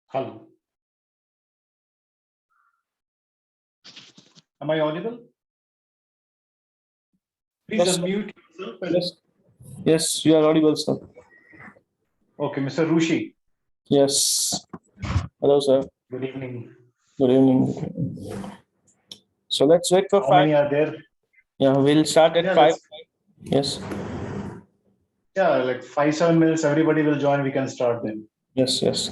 Hello. Am I audible? Please Yes, unmute yourself. Yes. Yes, you are audible, sir. Okay, Mr. Rushi. Yes. Hello, sir. Good evening. Good evening. So let's wait for How 5. many are there? Yeah, we'll start at Yeah, 5. let's- Yes. Yeah, like 5-7 minutes, everybody will join. We can start then. Yes, yes.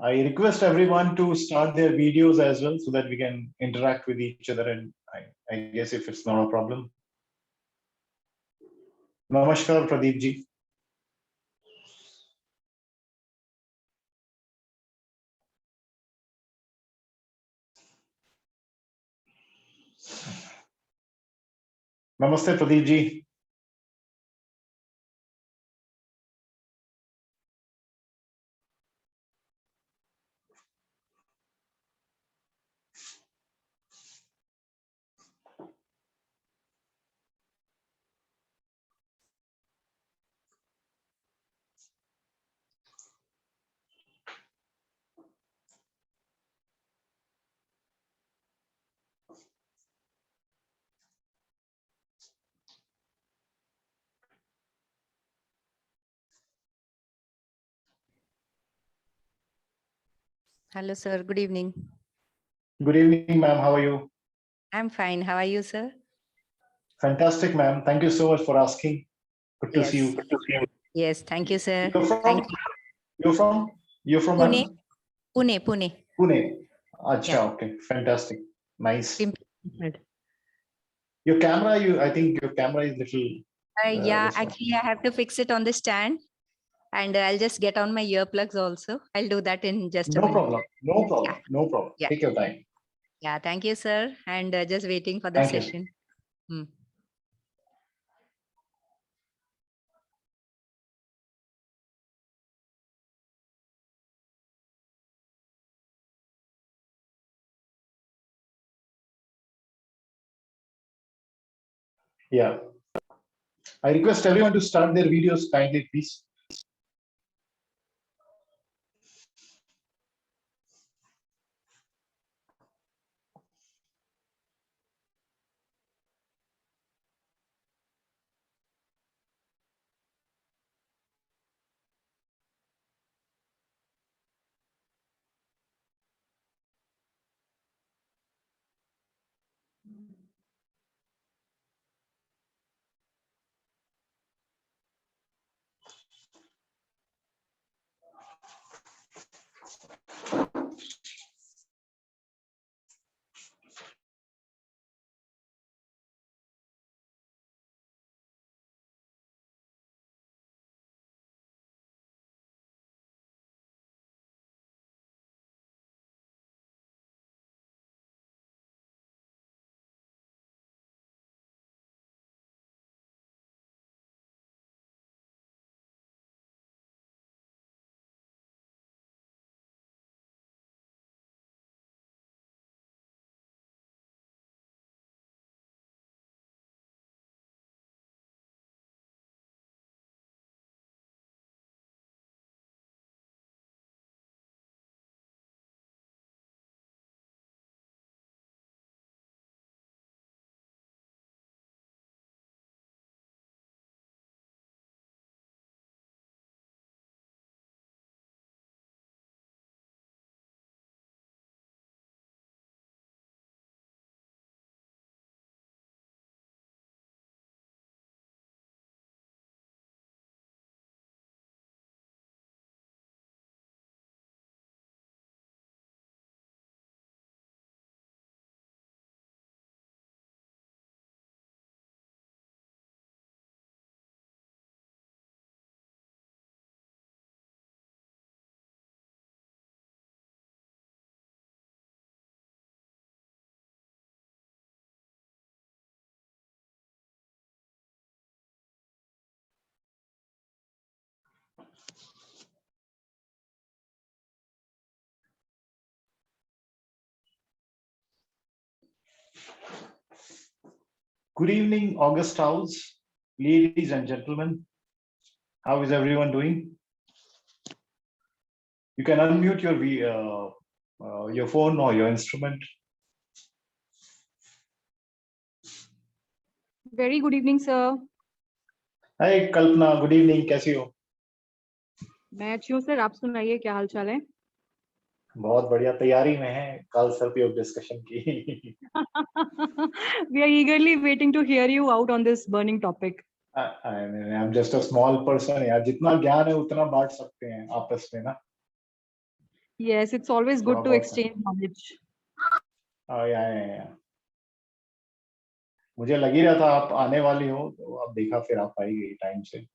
I request everyone to start their videos as well so that we can interact with each other, and I guess if it's not a problem. Namaskar, Pradeep ji. Namaste, Pradeep ji. Hello, sir. Good evening. Good evening, ma'am. How are you? I'm fine. How are you, sir? Fantastic, ma'am. Thank you so much for asking. Good to see Yes. you. Yes. Thank you, sir. You're from? Thank you. You're from Pune. ma'am? Pune. Pune. Acha, Yeah. okay. Fantastic. Nice. Pimpri. Your camera, I think your camera is little. Yeah, this one. actually, I have to fix it on the stand, and I'll just get on my earplugs also. I'll do that in just a No minute. problem. No problem. Yeah. No problem. Yeah. Take your time. Yeah. Thank you, sir. And just waiting for the Thank you. session. Yeah. I request everyone to start their videos kindly, please. Good evening, August House, ladies and gentlemen. How is everyone doing? You can unmute your phone or your instrument. Very good evening, sir. Hi, Kalpana. Good evening. कैसी हो? मैं अच्छी हूँ sir, आप सुनाइए क्या हाल चाल है? बहुत बढ़िया, तैयारी में है कल सदुपयोग डिस्कशन की. We are eagerly waiting to hear you out on this burning topic. I'm just a small person. यार जितना ज्ञान है उतना बांट सकते हैं आपस में ना. Yes, it's always good to बहुत- exchange knowledge. या. मुझे लग ही रहा था आप आने वाली हो, तो अब देखा फिर आप आई गई टाइम से.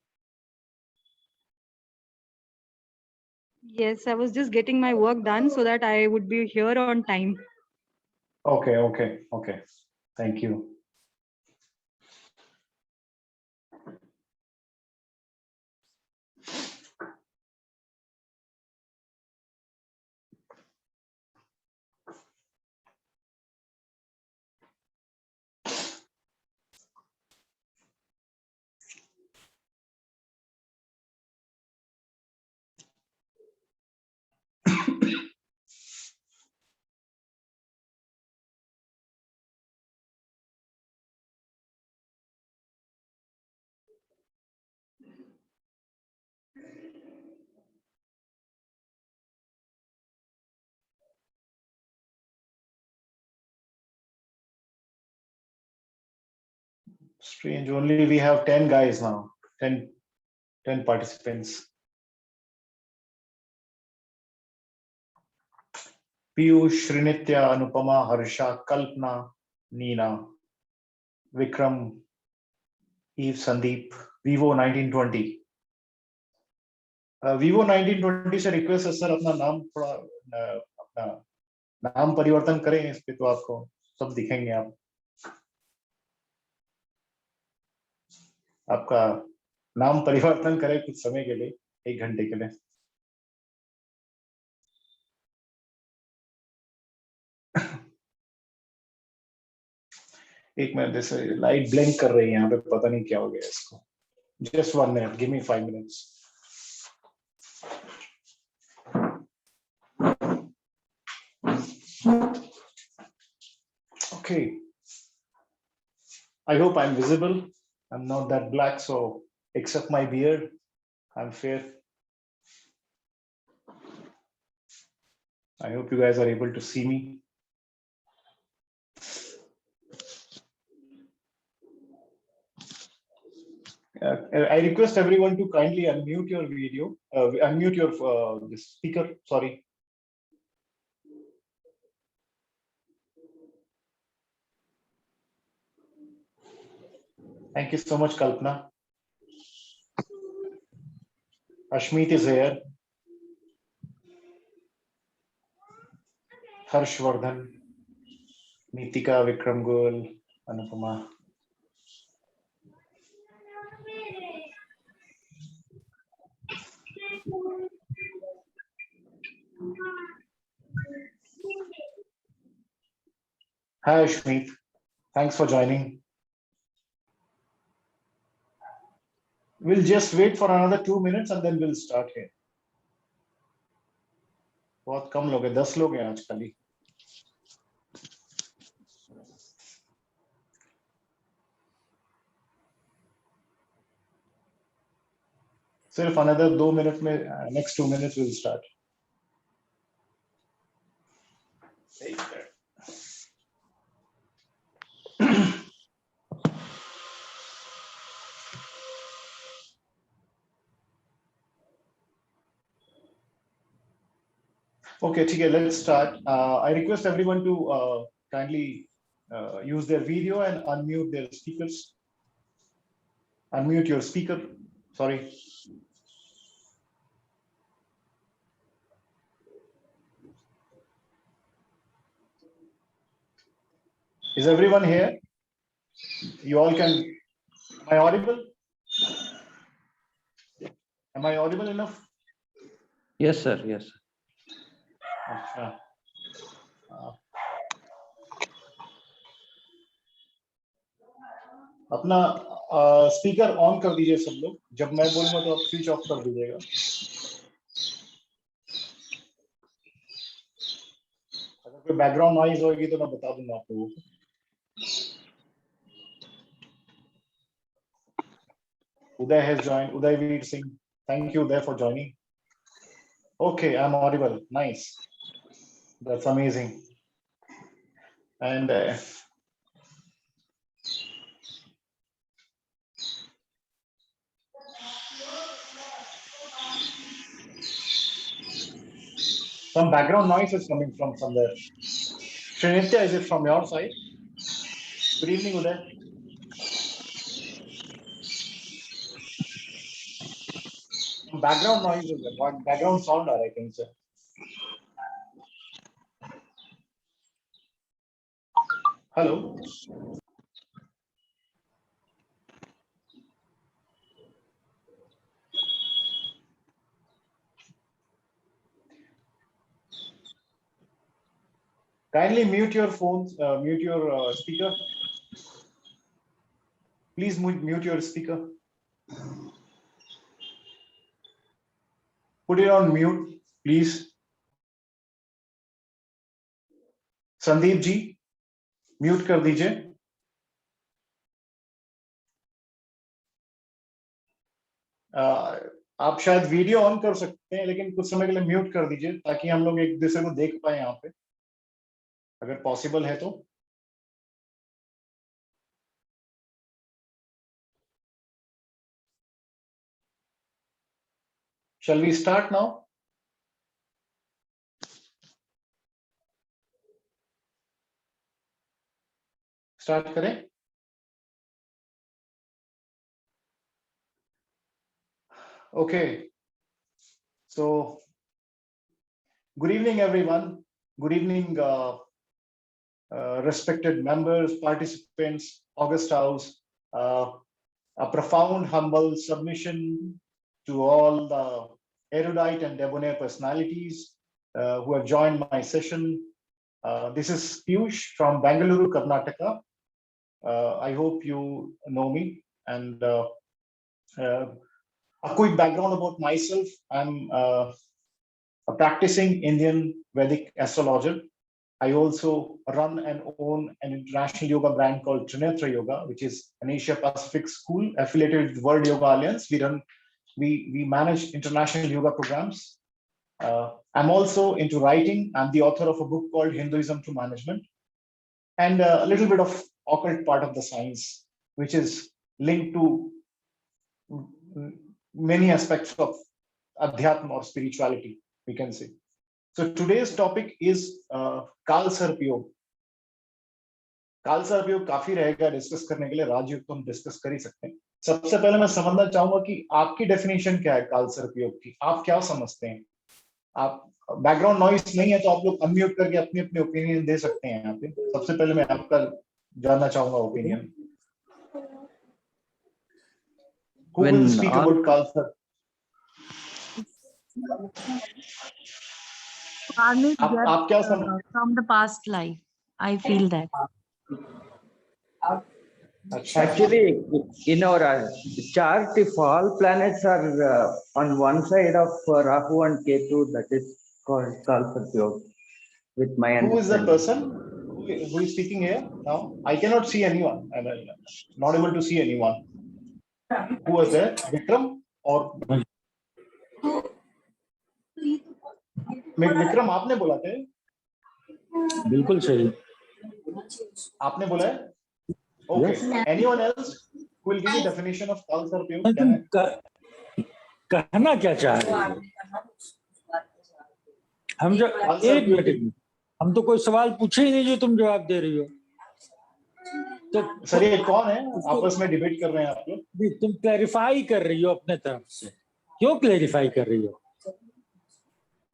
Yes, I was just getting my work done so that I would be here on time. Okay. Thank you. Strange. Only we have 10 guys now. 10 participants. Piyush, Srinitya, Anupama, Harsha, Kalpana, Neena, Vikram, Eve, Sandeep, Vivo 1920. Vivo 1920 से request है sir, अपना नाम थोड़ा अपना नाम परिवर्तन करें इस पे, तो आपको सब दिखेंगे. आपका नाम परिवर्तन करें कुछ समय के लिए, 1 घंटे के लिए. एक मिनट, जैसे लाइट ब्लिंक कर रही है यहाँ पे, पता नहीं क्या हो गया इसको. Just 1 minute, give me 5 minutes. Okay. I hope I'm visible. I'm not that black, so except my beard, I'm fair. I hope you guys are able to see me. I request everyone to kindly unmute your video, unmute your the speaker. Sorry. Thank you so much, Kalpana. Ashmeet is here. Harshvardhan, Nitika, Vikram Goel, Anupama. Hi, Ashmeet. Thanks for joining. We'll just wait for another 2 minutes and then we'll start here. बहुत कम लोग हैं, 10 लोग हैं आज खाली. सिर्फ another 2 minutes में, next 2 minutes we'll start. Okay, ठीक है, let's start. I request everyone to kindly use their video and unmute their speakers. Unmute your speaker. Sorry. Is everyone here? You all can. Am I audible? Am I audible enough? Yes, sir. Yes. अच्छा. अपना speaker on कर दीजिए सब लोग. जब मैं बोलूंगा तो आप स्विच ऑफ कर दीजिएगा. अगर कोई बैकग्राउंड नॉइज होगी तो मैं बता दूंगा आप लोगों को. Uday has joined. Uday Veer Singh. Thank you, Uday, for joining. Okay, I'm audible. Nice. That's amazing. And some background noise is coming from somewhere. Srinitya, is it from your side? Good evening, Uday. Some background noise is there. What background sound are I think, sir? Hello. Kindly mute your phones, mute your speaker. Please mute your speaker. Put it on mute, please. Sandeep ji, mute कर दीजिए. आप शायद video on कर सकते हैं, लेकिन कुछ समय के लिए म्यूट कर दीजिए ताकि हम लोग एक दूसरे को देख पाए यहाँ पे, अगर पॉसिबल है तो. Shall we start now? Start करें. Okay. So, good evening, everyone. Good evening, respected members, participants, August House. A profound, humble submission to all the erudite and debonair personalities who have joined my session. This is Piyush from Bangalore, Karnataka. I hope you know me. And a quick background about myself. I'm a practicing Indian Vedic astrologer. I also run and own an international yoga brand called Trinetra Yoga, which is an Asia Pacific school affiliated with World Yoga Alliance. We manage international yoga programs. I'm also into writing. I'm the author of a book called Hinduism to Management, and a little bit of occult part of the science, which is linked to many aspects of adhyatma or spirituality, we can say. So today's topic is काल सर्प योग. काल सर्प योग काफी रहेगा discuss करने के लिए. राजयोग तो हम डिस्कस कर ही सकते हैं. सबसे पहले मैं समझना चाहूंगा कि आपकी डेफिनेशन क्या है काल सर्प योग की. आप क्या समझते हैं? आप बैकग्राउंड नॉइस नहीं है तो आप लोग अनम्यूट करके अपनी अपनी ओपिनियन दे सकते हैं यहाँ पे. सबसे पहले मैं आपका जानना चाहूंगा opinion. Who will speak about काल सर्प? आप क्या समझ? From the past life, I feel that. Actually, in our chart, if all planets are on one side of Rahu and Ketu, that is called Kalpatyoga. With my Who is the understanding. person who is speaking here now? I cannot see anyone. I'm not able to see anyone. Who was there? Vikram or Vikram आपने बोला थे? बिल्कुल सही. आपने बोला है? Okay. Anyone else who will give you definition of काल सर्प योग? तुम कहना क्या चाह रहे हो? हम जो एक मिनट, हम तो कोई सवाल पूछे ही नहीं जो तुम जवाब दे रही हो. तो सर ये कौन है? आपस में डिबेट कर रहे हैं आप लोग. तुम क्लैरिफाई कर रही हो अपने तरफ से. क्यों क्लैरिफाई कर रही हो?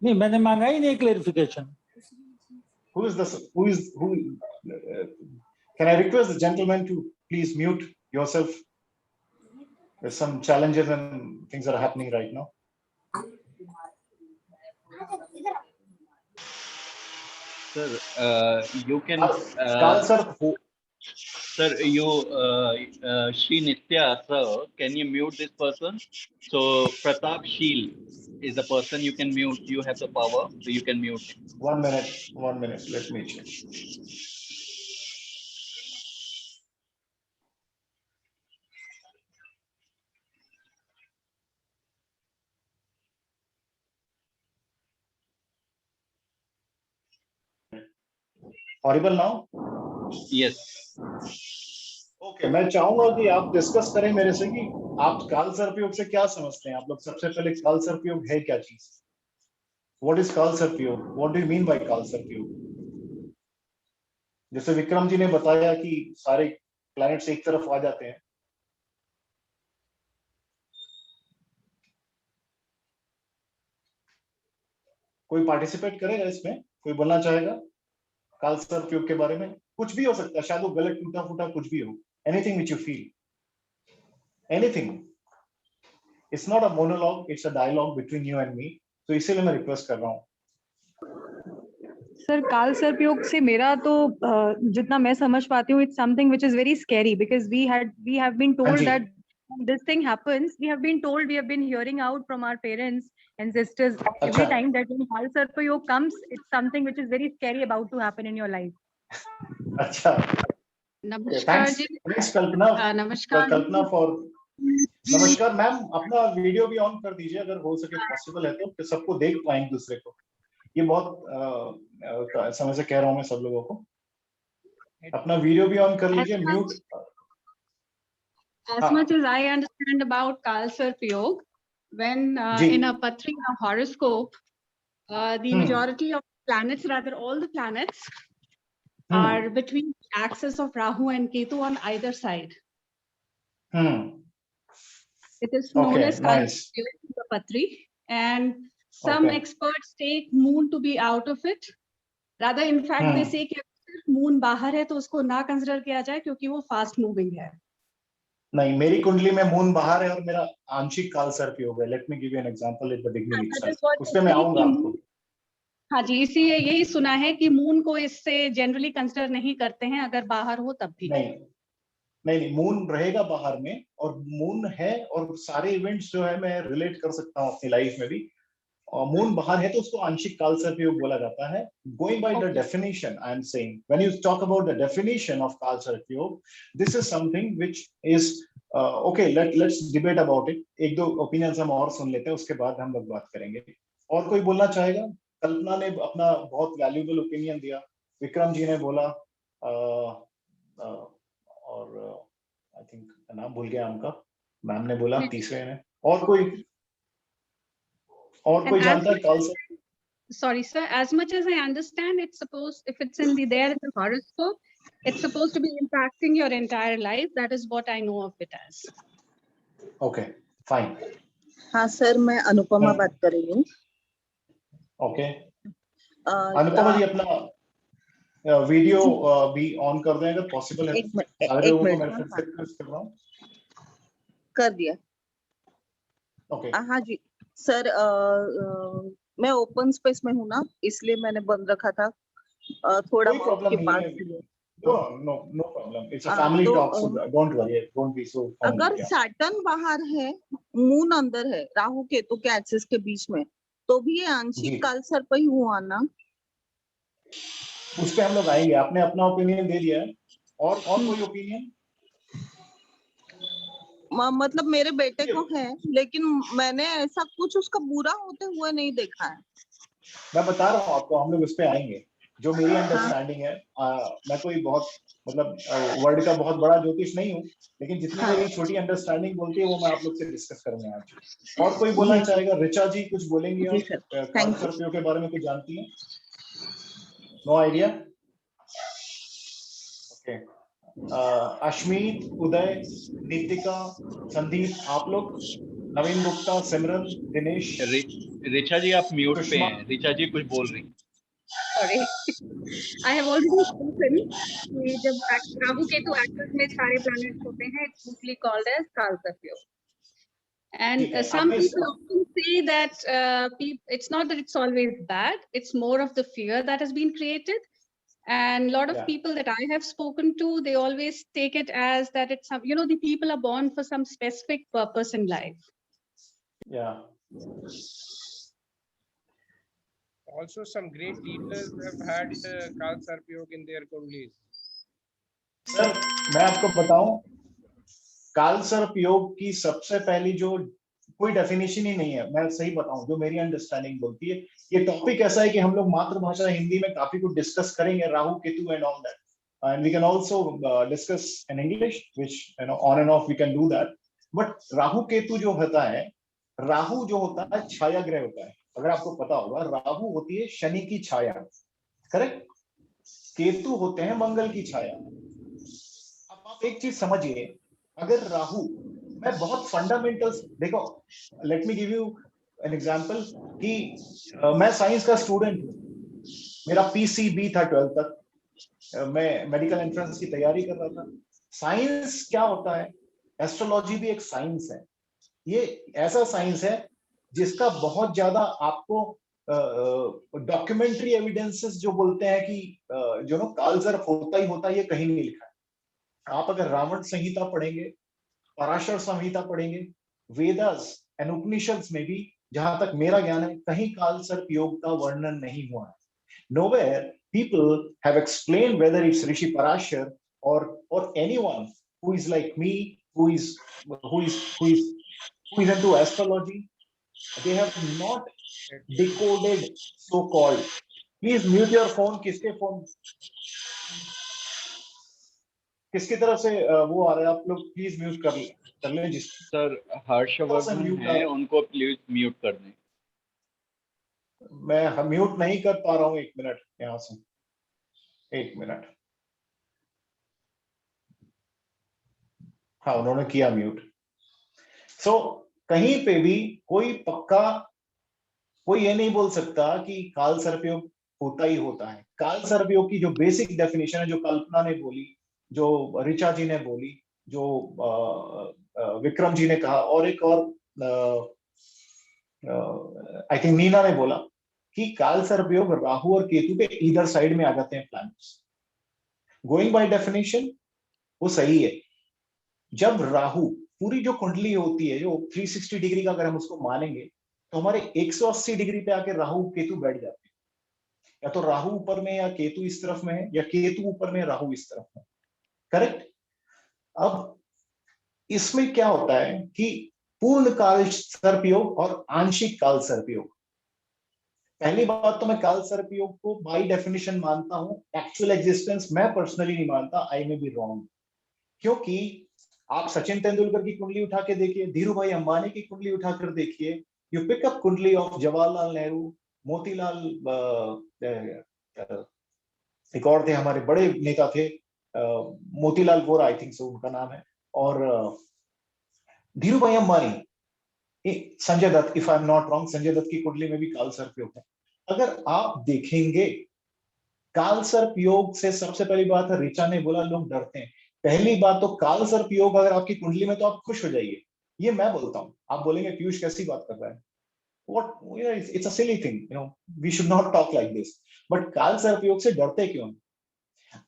नहीं, मैंने मांगा ही नहीं clarification. Who is this? Can I request the gentleman to please mute yourself? There's some challenges and things that are happening right now. Sir, you can. काल सर्प हो. Sir, you, Shri Nitya, sir, can you mute this person? So Pratap Sheel is the person you can mute. You have the power, so you can mute him. 1 minute. Let me check. Audible now? Yes. Okay, मैं चाहूंगा कि आप discuss करें मेरे से कि आप काल सर्प योग से क्या समझते हैं. आप लोग सबसे पहले काल सर्प योग है क्या चीज? व्हाट इज काल सर्प योग? What do you mean by काल सर्प योग? जैसे विक्रम जी ने बताया कि सारे प्लैनेट्स एक तरफ आ जाते हैं. कोई पार्टिसिपेट करेगा इसमें? कोई बोलना चाहेगा काल सर्प योग के बारे में? कुछ भी हो सकता है, शायद वो गलत टूटा फूटा कुछ भी हो. Anything which you feel. Anything. It's not a monologue, it's a dialogue between you and me. तो इसीलिए मैं रिक्वेस्ट कर रहा हूँ. सर काल सर्प योग से मेरा तो जितना मैं समझ पाती हूँ, it's something which is very scary because we have been told that this thing happens. We have been hearing out from our parents and sisters every time that when काल सर्प योग comes, it's something which is very scary about to happen in your life. अच्छा. नमस्कार जी. कल्पना. नमस्कार. कल्पना for. नमस्कार ma'am, अपना video भी on कर दीजिए अगर हो सके, पॉसिबल है तो सबको देख पाएंगे दूसरे को. ये बहुत समय से कह रहा हूँ मैं सब लोगों को, अपना वीडियो भी ऑन कर लीजिए. Mute. As much as I understand about Kal Sarp Yoga, when in a Patri horoscope, the majority of planets, rather all the planets, are between the axis of Rahu and Ketu on either side. It is known as Kal Sarp Yoga in the Patri, and some experts take moon to be out of it. Rather, in fact, they say कि moon बाहर है तो उसको ना consider किया जाए क्योंकि वो fast moving है. नहीं, मेरी कुंडली में मून बाहर है और मेरा आंशिक काल सर्प योग है. Let me give you an example at the beginning itself. उस पे मैं आऊंगा आपको. हाँ जी, इसीलिए यही सुना है कि मून को इससे जनरली कंसिडर नहीं करते हैं अगर बाहर हो तब भी. नहीं, नहीं नहीं, मून रहेगा बाहर में, और मून है, और सारे इवेंट्स जो है मैं रिलेट कर सकता हूँ अपनी लाइफ में भी। और मून बाहर है तो उसको आंशिक काल सर्पयोग बोला जाता है। Going by the Okay. Definition, I am saying, when you talk about the definition of काल सर्पयोग, this is something which is okay. Let's debate about it. एक दो ओपिनियंस हम और सुन लेते हैं, उसके बाद हम लोग बात करेंगे। और कोई बोलना चाहेगा? कल्पना ने अपना बहुत वैल्यूएबल ओपिनियन दिया, विक्रम जी ने बोला, और आई थिंक नाम भूल गया उनका, मैम ने बोला तीसरे ने। और कोई And as जानता है much काल as- सर्प? Sorry, sir. As much as I understand, it's supposed, if it's in the there in the horoscope, it's supposed to be impacting your entire life. That is what I know of it as. Okay fine, हाँ sir, मैं अनुपमा हाँ। बात कर रही हूँ। Okay. अ, अनुपमा जी अपना video भी on कर दें अगर पॉसिबल है। एक मिनट, सारे एक लोगों को मिनट, मैं हाँ, फिर से रिक्वेस्ट कर रहा हूँ। कर दिया। ओके हाँ जी सर, मैं ओपन स्पेस में हूँ ना, इसलिए मैंने बंद रखा था। थोड़ा कोई वर्क प्रॉब्लम के नहीं पास है। थी। No no no problem, it's a हाँ, फैमिली तो, talk, so don't worry, don't be so. अगर सैटर्न बाहर है, मून अंदर है, राहु केतु के एक्सिस के बीच में, तो भी ये जी। आंशिक काल सर्प ही हुआ ना? उस पे हम लोग आएंगे। आपने अपना ओपिनियन दे दिया है, और कोई ओपिनियन? मतलब मेरे बेटे को है, लेकिन मैंने ऐसा कुछ उसका बुरा होते हुए नहीं देखा है। मैं बता रहा हूँ आपको, हम लोग उस पे आएंगे। जो मेरी अंडरस्टैंडिंग है, मैं कोई बहुत मतलब वर्ड का बहुत बड़ा ज्योतिष नहीं हूँ, लेकिन जितनी मेरी छोटी अंडरस्टैंडिंग बोलती है वो मैं आप लोग से डिस्कस करूंगा आज। और कोई बोलना चाहेगा? ऋचा जी कुछ बोलेंगी जी आप सर, काल थैंक यू। सर्पियों के बारे में कुछ जानती हैं? No idea? Okay. Ashmeet, Uday, Nitika, Sandeep, आप लोग, नवीन गुप्ता, सिमरन, दिनेश, ऋचा जी आप म्यूट पे सुषमा। हैं। ऋचा जी कुछ बोल रही हैं। Sorry. I have already spoken. कि जब राहु केतु एक्सिस में सारे planets होते हैं, it's usually called as Kal Sarpyog. And ठीक है, some आपने people often say that it's not that it's always bad. It's more of the fear that has been created. And a lot of Yeah. people that I have spoken to, they always take it as that it's some, the people are born for some specific purpose in life. Yeah. Also, some great leaders have had Kal Sarpyog in their Kundlis. Sir मैं आपको बताऊं, काल सर्प योग की सबसे पहली जो कोई डेफिनेशन ही नहीं है, मैं सही बताऊं, जो मेरी अंडरस्टैंडिंग बोलती है। ये टॉपिक ऐसा है कि हम लोग मातृभाषा हिंदी में काफी कुछ डिस्कस करेंगे, Rahu Ketu and all that, and we can also discuss in English, which on and off we can do that. But Rahu Ketu जो होता है, राहु जो होता है छाया ग्रह होता है। अगर आपको पता होगा, राहु होती है शनि की छाया, करेक्ट? केतु होते हैं मंगल की छाया। अब आप एक चीज समझिए, अगर राहु, मैं बहुत फंडामेंटल्स देखो, let me give you an example कि मैं साइंस का स्टूडेंट हूं, मेरा पीसीबी था 12th तक, मैं मेडिकल एंट्रेंस की तैयारी कर रहा था। साइंस क्या होता है? एस्ट्रोलॉजी भी एक साइंस है। ये ऐसा साइंस है जिसका बहुत ज्यादा आपको डॉक्यूमेंट्री एविडेंसेस जो बोलते हैं कि जो ना काल सर्प होता ही होता है, ये कहीं नहीं लिखा है। आप अगर रावण संहिता पढ़ेंगे, पराशर संहिता पढ़ेंगे, वेदास एंड उपनिषद्स में भी, जहां तक मेरा ज्ञान है, कहीं काल सर्प योग का वर्णन नहीं हुआ है। Nowhere people have explained, whether it's Rishi Parashar or anyone who is like me, who is into astrology, they have not decoded so called. Please mute your phone. किसके फोन, किसकी तरफ से वो आ रहा है? आप लोग प्लीज म्यूट कर लें। जिस सर हर्षवर्धन है, उनको प्लीज म्यूट कर दें। मैं म्यूट नहीं कर पा रहा हूँ, 1 मिनट यहाँ से, 1 मिनट। हाँ, उन्होंने किया म्यूट। सो कहीं पे भी कोई पक्का, कोई ये नहीं बोल सकता कि काल सर्पयोग होता ही होता है। काल सर्पयोग की जो बेसिक डेफिनेशन है, जो कल्पना ने बोली, जो ऋचा जी ने बोली, जो विक्रम जी ने कहा, और एक और आई थिंक मीना ने बोला कि काल सर्पयोग राहु और केतु के इधर साइड में आ जाते हैं प्लैनेट्स। गोइंग बाय डेफिनेशन वो सही है, जब राहु, पूरी जो कुंडली होती है जो 360 डिग्री का अगर हम उसको मानेंगे, तो हमारे 180 डिग्री पे आके राहु केतु बैठ जाते हैं। या तो राहु ऊपर में या केतु इस तरफ में है, या केतु ऊपर में राहु इस तरफ में। करेक्ट। अब इसमें क्या होता है कि पूर्ण काल सर्पयोग और आंशिक काल सर्पयोग। पहली बात तो मैं काल सर्पयोग को बाय डेफिनेशन मानता हूं, एक्चुअल एग्जिस्टेंस मैं पर्सनली नहीं मानता, आई मे बी रॉन्ग। क्योंकि आप सचिन तेंदुलकर की कुंडली उठा के देखिए, धीरू भाई अंबानी की कुंडली उठाकर देखिए, you pick up kundli of Jawaharlal Nehru, Motilal, एक और थे हमारे बड़े नेता थे, Motilal Vora I think so उनका नाम है, और Dhiru Bhai Ambani, Sanjay Dutt, if I am not wrong, Sanjay Dutt की कुंडली में भी काल सर्पयोग है। अगर आप देखेंगे काल सर्पयोग से, सबसे पहली बात है, ऋचा ने बोला लोग डरते हैं। पहली बात तो काल सर्पयोग अगर आपकी कुंडली में, तो आप खुश हो जाइए। ये मैं बोलता हूं, आप बोलेंगे पीयूष कैसी बात कर रहा है, what it's a silly thing, we should not talk like this, but काल सर्पयोग से डरते क्यों?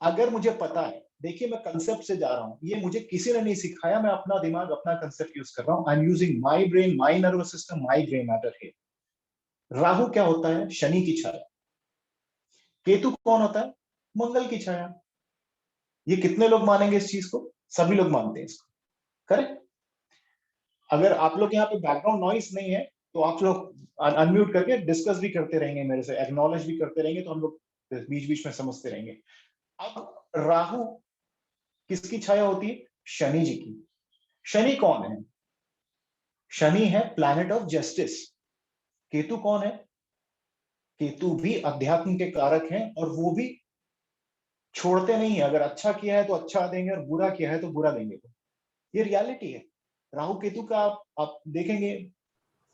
अगर मुझे पता है, देखिए मैं कंसेप्ट से जा रहा हूं, ये मुझे किसी ने नहीं सिखाया, मैं अपना दिमाग अपना कंसेप्ट यूज कर रहा हूं, I am using my brain, my nervous system, my grey matter है। राहु क्या होता है? शनि की छाया। केतु कौन होता है? मंगल की छाया। ये कितने लोग मानेंगे इस चीज को? सभी लोग मानते हैं इसको। करेक्ट। अगर आप लोग यहाँ पे बैकग्राउंड नॉइस नहीं है, तो आप लोग अनम्यूट करके डिस्कस भी करते रहेंगे मेरे से, एक्नॉलेज भी करते रहेंगे, तो हम लोग बीच बीच में समझते रहेंगे। अब राहु किसकी छाया होती है? शनि जी की। शनि कौन है? शनि है प्लैनेट ऑफ जस्टिस। केतु कौन है? केतु भी अध्यात्म के कारक हैं, और वो भी छोड़ते नहीं है, अगर अच्छा किया है तो अच्छा देंगे, और बुरा किया है तो बुरा देंगे। ये रियलिटी है राहु केतु का। आप देखेंगे,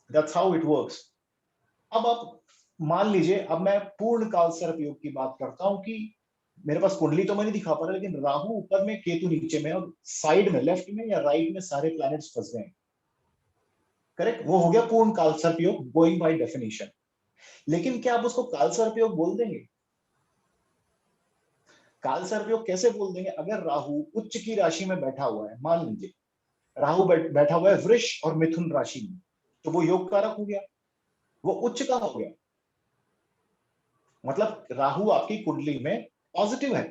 दैट्स हाउ इट वर्क्स। अब आप मान लीजिए, अब मैं पूर्ण काल सर्पयोग की बात करता हूं कि मेरे पास कुंडली तो मैं नहीं दिखा पा रहा, लेकिन राहु ऊपर में, केतु नीचे में, और साइड में, लेफ्ट में या राइट में सारे प्लैनेट्स फंस गए। करेक्ट। वो हो गया पूर्ण काल सर्पयोग, गोइंग बाय डेफिनेशन। लेकिन क्या आप उसको काल सर्पयोग बोल देंगे? काल सर्पयोग कैसे बोल देंगे? अगर राहु उच्च की राशि में बैठा हुआ है, मान लीजिए राहु बैठा हुआ है वृष और मिथुन राशि में, तो वो योग कारक हो गया, वो उच्च का हो गया। मतलब राहु आपकी कुंडली में पॉजिटिव है।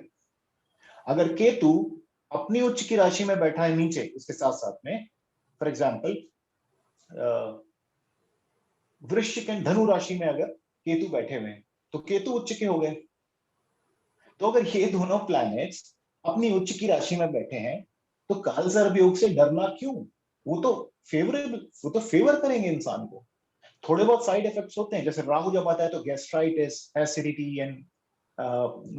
अगर केतु अपनी उच्च की राशि में बैठा है नीचे, इसके साथ साथ में, फॉर एग्जाम्पल वृश्चिक एंड धनु राशि में अगर केतु बैठे हुए हैं, तो केतु उच्च के हो गए। तो अगर ये दोनों प्लैनेट्स अपनी उच्च की राशि में बैठे हैं, तो काल सर्पयोग से डरना क्यों? वो तो फेवरेबल, वो तो फेवर करेंगे इंसान को। थोड़े बहुत साइड इफेक्ट्स होते हैं, जैसे राहु जब आता है तो गैस्ट्राइटिस, एसिडिटी, एंड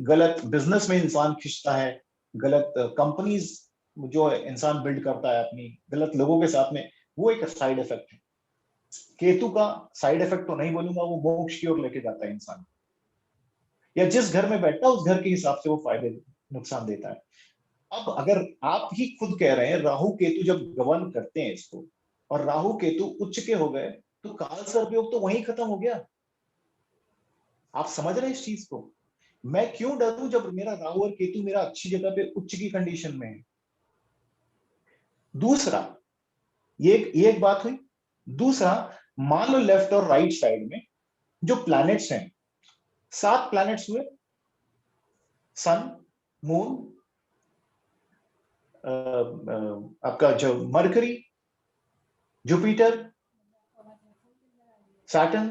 गलत बिजनेस में इंसान खिंचता है, गलत कंपनीज जो इंसान बिल्ड करता है अपनी, गलत लोगों के साथ में, वो एक साइड इफेक्ट है। केतु का साइड इफेक्ट तो नहीं बोलूंगा, वो मोक्ष की ओर लेके जाता है इंसान, या जिस घर में बैठता है उस घर के हिसाब से वो फायदे नुकसान देता है। अब अगर आप ही खुद कह रहे हैं राहु केतु जब गवर्न करते हैं इसको, और राहु केतु उच्च के हो गए, तो काल सर्पयोग तो वहीं खत्म हो गया। आप समझ रहे हैं इस चीज को? मैं क्यों डरूं जब मेरा राहु और केतु मेरा अच्छी जगह पे उच्च की कंडीशन में है? दूसरा, ये एक बात हुई। दूसरा, मान लो लेफ्ट और राइट साइड में जो प्लैनेट्स हैं, 7 प्लैनेट्स हुए, सन, मून, आपका जो मरकरी, जुपिटर, सैटर्न,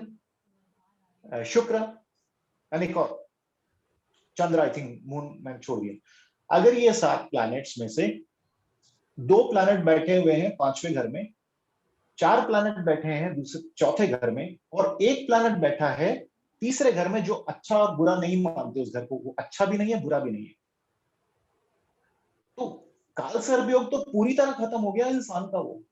शुक्र, एक और चंद्र, आई थिंक मून मैंने छोड़ दिया। अगर ये 7 प्लैनेट्स में से 2 प्लैनेट बैठे हुए हैं 5वें घर में, 4 प्लैनेट बैठे हैं चौथे घर में, और 1 प्लैनेट बैठा है तीसरे घर में, जो अच्छा और बुरा नहीं मानते उस घर को, वो अच्छा भी नहीं है बुरा भी नहीं है, तो काल सर्पयोग तो पूरी तरह खत्म हो गया इंसान का। वो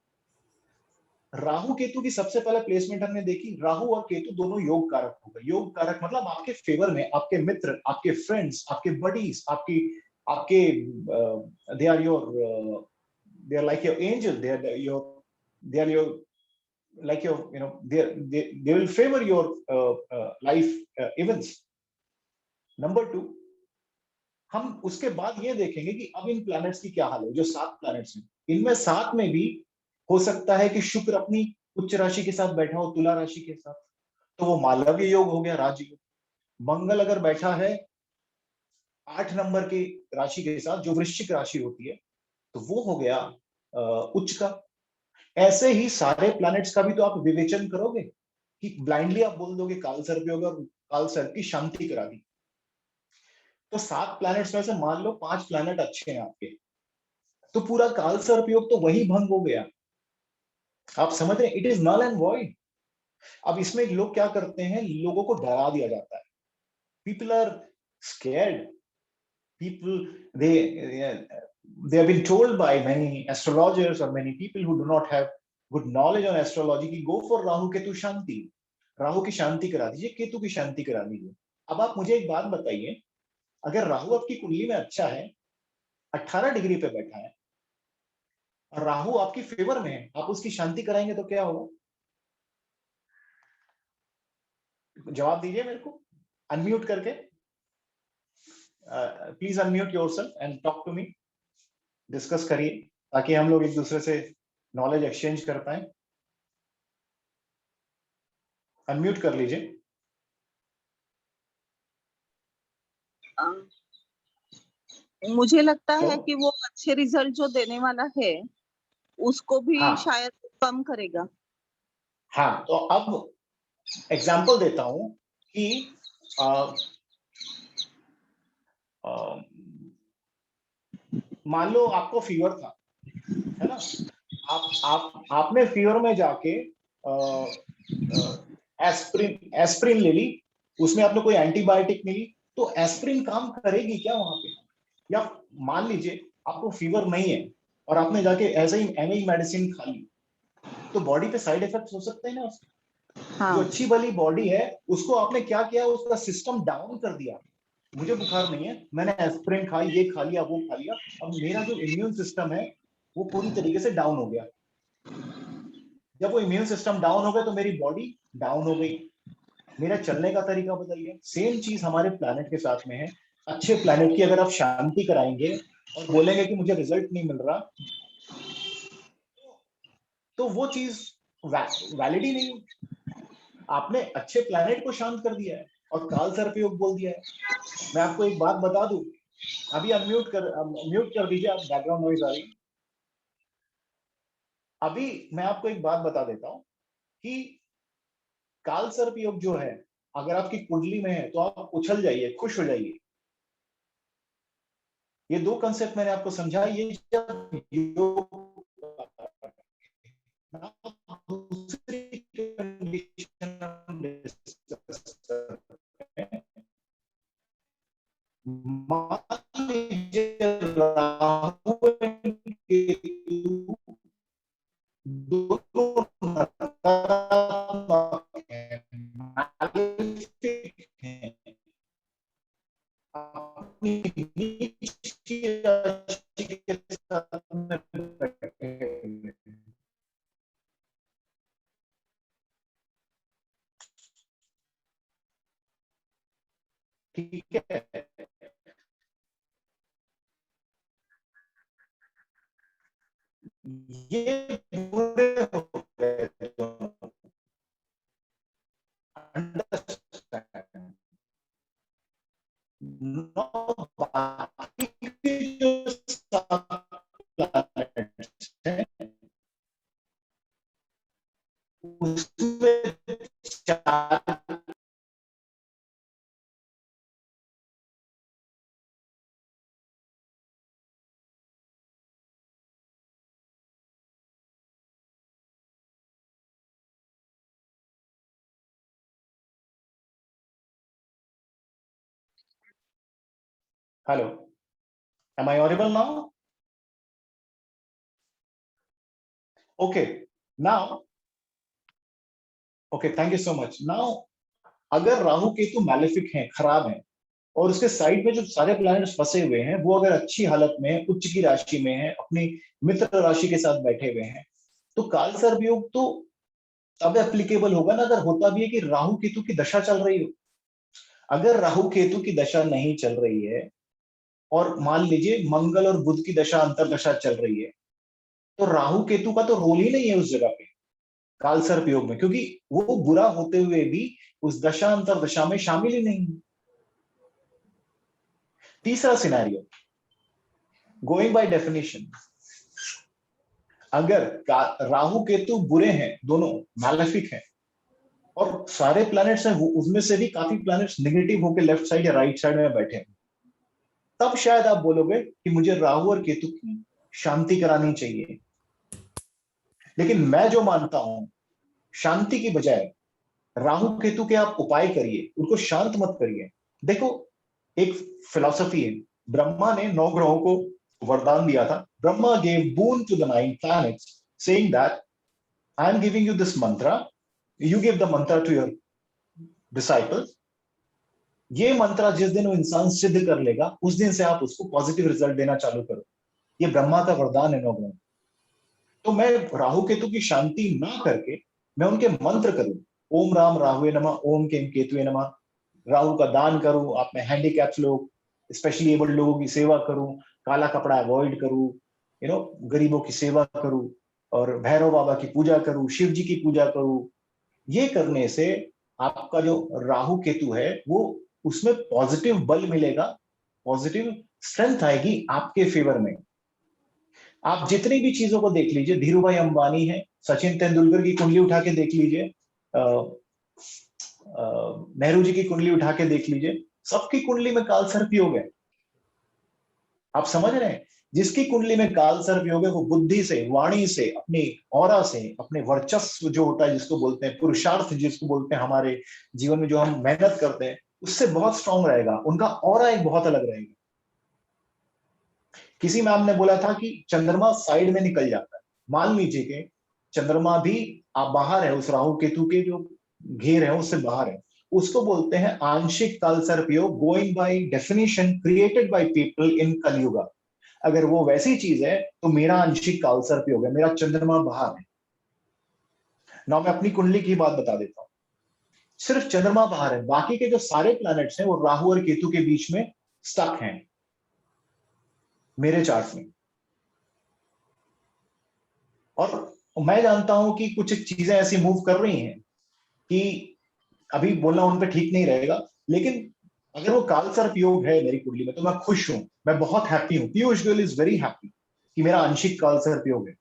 राहु केतु की सबसे पहले प्लेसमेंट हमने देखी, राहु और केतु दोनों योग कारक हो गए। योग कारक मतलब आपके फेवर में, आपके मित्र, आपके फ्रेंड्स, आपके बडीज, आपके they are your, they are like your angel, they are your like your, they will favor your life events. Number 2, हम उसके बाद ये देखेंगे कि अब इन प्लैनेट्स की क्या हाल है। जो 7 प्लैनेट्स हैं, इनमें 7 में भी हो सकता है कि शुक्र अपनी उच्च राशि के साथ बैठा हो, तुला राशि के साथ, तो वो मालव्य योग हो गया, राजयोग। मंगल अगर बैठा है 8 नंबर की राशि के साथ, जो वृश्चिक राशि होती है, तो वो हो गया उच्च का। ऐसे ही सारे प्लैनेट्स का भी तो आप विवेचन करोगे कि ब्लाइंडली आप बोल दोगे काल सर्प योग और काल सर्प की शांति करा दी। तो 7 प्लैनेट्स में से मान लो 5 प्लैनेट अच्छे हैं आपके, तो पूरा काल सर्प योग तो वही भंग हो गया। आप समझ रहे हैं? It is null and void. अब इसमें लोग क्या करते हैं, लोगों को डरा दिया जाता है। People are scared. People, they have been told by many astrologers or many people who do not have good knowledge on astrology कि go for राहु केतु शांति, राहु की शांति करा दीजिए, केतु की शांति करा दीजिए। अब आप मुझे एक बात बताइए, अगर राहु आपकी कुंडली में अच्छा है, 18 डिग्री पे बैठा है और राहु आपकी फेवर में है, आप उसकी शांति कराएंगे तो क्या होगा? जवाब दीजिए मेरे को अनम्यूट करके। Please unmute yourself and talk to me, discuss करिए ताकि हम लोग एक दूसरे से नॉलेज एक्सचेंज कर पाए। अनम्यूट कर लीजिए। मुझे लगता है कि वो अच्छे रिजल्ट जो देने वाला है उसको भी शायद कम करेगा। हाँ, तो अब एग्जाम्पल देता हूं कि मान लो आपको फीवर था, है ना? आपने फीवर में जाके एस्प्रिन ले ली, उसमें आपने कोई एंटीबायोटिक मिली, तो एस्प्रिन काम करेगी क्या वहां पे? या मान लीजिए आपको फीवर नहीं है और आपने जाके ऐसे ही एनी मेडिसिन खा ली, तो बॉडी पे साइड इफेक्ट्स हो सकते हैं ना उसके। जो अच्छी वाली बॉडी है उसको आपने क्या किया, उसका सिस्टम डाउन कर दिया। मुझे बुखार नहीं है, मैंने एस्प्रिन खाई, ये खा लिया, वो खा लिया, अब मेरा जो इम्यून सिस्टम है वो पूरी तरीके से डाउन हो गया। जब वो इम्यून सिस्टम डाउन हो गया तो मेरी बॉडी डाउन हो गई, मेरा चलने का तरीका बदल गया। सेम चीज हमारे प्लैनेट के साथ में है। अच्छे प्लैनेट की अगर आप शांति कराएंगे और बोलेंगे कि मुझे रिजल्ट नहीं मिल रहा, तो वो चीज वैलिड ही नहीं। आपने अच्छे प्लैनेट को शांत कर दिया है और काल सर्प योग बोल दिया है। मैं आपको एक बात बता दूं, अभी म्यूट कर दीजिए, आप बैकग्राउंड नॉइज आ रही है। अभी मैं आपको एक बात बता देता हूं कि काल सर्प योग जो है, अगर आपकी कुंडली में है तो आप उछल जाइए, खुश हो जाइए। ये 2 कंसेप्ट मैंने आपको समझाया। ये जब योग दूसरी कंडीशन हम डिस्कस करते हैं, मान लीजिए राहु केतु दोनों नकारात्मक हैं, मालेफिक हैं, अपनी नीच की राशि के साथ में बैठे हुए हैं। ठीक है, ये बुरे हो गए दोनों। अंडरस्टैंड? बाकी के जो 7 प्लैनेट्स हैं उसमें 4 Hello, am I audible now? Okay, now, okay, thank you so much. Now, अगर राहु केतु मैलेफिक हैं, खराब हैं, और उसके साइड में जो सारे प्लैनेट्स फंसे हुए हैं वो अगर अच्छी हालत में, उच्च की राशि में है, अपनी मित्र राशि के साथ बैठे हुए हैं, तो काल सर्प योग तो तब एप्लीकेबल होगा ना अगर होता भी है कि राहु केतु की दशा चल रही हो। अगर राहु केतु की दशा नहीं चल रही है और मान लीजिए मंगल और बुध की दशा अंतरदशा चल रही है, तो राहु केतु का तो रोल ही नहीं है उस जगह पे काल सर्प योग में, क्योंकि वो बुरा होते हुए भी उस दशा अंतरदशा में शामिल ही नहीं है। तीसरा सिनेरियो, गोइंग बाय डेफिनेशन, अगर राहु केतु बुरे हैं, दोनों मैलेफिक हैं, और सारे प्लैनेट्स हैं उसमें से भी काफी प्लैनेट्स नेगेटिव होकर लेफ्ट साइड या राइट साइड में बैठे हैं, तब शायद आप बोलोगे कि मुझे राहु और केतु की शांति करानी चाहिए। लेकिन मैं जो मानता हूं, शांति की बजाय राहु केतु के आप उपाय करिए, उनको शांत मत करिए। देखो, एक फिलॉसफी है, ब्रह्मा ने 9 ग्रहों को वरदान दिया था। Brahma gave boon to the 9 planets saying that I am giving you this mantra, you give the mantra to your disciples. ये मंत्र जिस दिन वो इंसान सिद्ध कर लेगा, उस दिन से आप उसको पॉजिटिव रिजल्ट देना चालू करो। ये ब्रह्मा का वरदान है 9 ग्रहों। तो मैं राहु केतु की शांति ना करके मैं उनके मंत्र करूं, ओम राम राहुवे नमः, ओम केम केतुवे नमः, राहु का दान करूं, आप में हैंडीकैप्स लोग, स्पेशली एबल्ड लोगों की सेवा करूं, काला कपड़ा अवॉइड करूं, गरीबों की सेवा करूं, और भैरव बाबा की पूजा करूं, शिव जी की पूजा करूं। ये करने से आपका जो राहु केतु है वो उसमें पॉजिटिव बल मिलेगा, पॉजिटिव स्ट्रेंथ आएगी आपके फेवर में। आप जितनी भी चीजों को देख लीजिए, धीरू भाई अंबानी है, सचिन तेंदुलकर की कुंडली उठा के देख लीजिए, नेहरू जी की कुंडली उठा के देख लीजिए, सबकी कुंडली में काल सर्प योग है। आप समझ रहे हैं? जिसकी कुंडली में काल सर्प योग है वो बुद्धि से, वाणी से, अपनी ऑरा से, अपने वर्चस्व जो होता है जिसको बोलते हैं पुरुषार्थ, जिसको बोलते हैं हमारे जीवन में जो हम मेहनत करते हैं, उससे बहुत स्ट्रांग रहेगा। उनका ऑरा एक बहुत अलग रहेगा। किसी मैम ने बोला था कि चंद्रमा साइड में निकल जाता है। मान लीजिए कि चंद्रमा भी आप बाहर है, उस राहु केतु के जो घेर है उससे बाहर है, उसको बोलते हैं आंशिक काल सर्प योग, going by definition created by people in Kalyuga. अगर वो वैसी चीज है तो मेरा आंशिक काल सर्प योग है, मेरा चंद्रमा बाहर है ना। मैं अपनी कुंडली की बात बता देता हूं, सिर्फ चंद्रमा बाहर है, बाकी के जो सारे प्लैनेट्स हैं वो राहु और केतु के बीच में स्टक हैं मेरे चार्ट में। और मैं जानता हूं कि कुछ चीजें ऐसी मूव कर रही हैं कि अभी बोलना उन पे ठीक नहीं रहेगा, लेकिन अगर वो काल सर्प योग है मेरी कुंडली में तो मैं खुश हूं, मैं बहुत हैप्पी हूं। Piyush Goyal is very happy कि मेरा आंशिक काल सर्प योग है।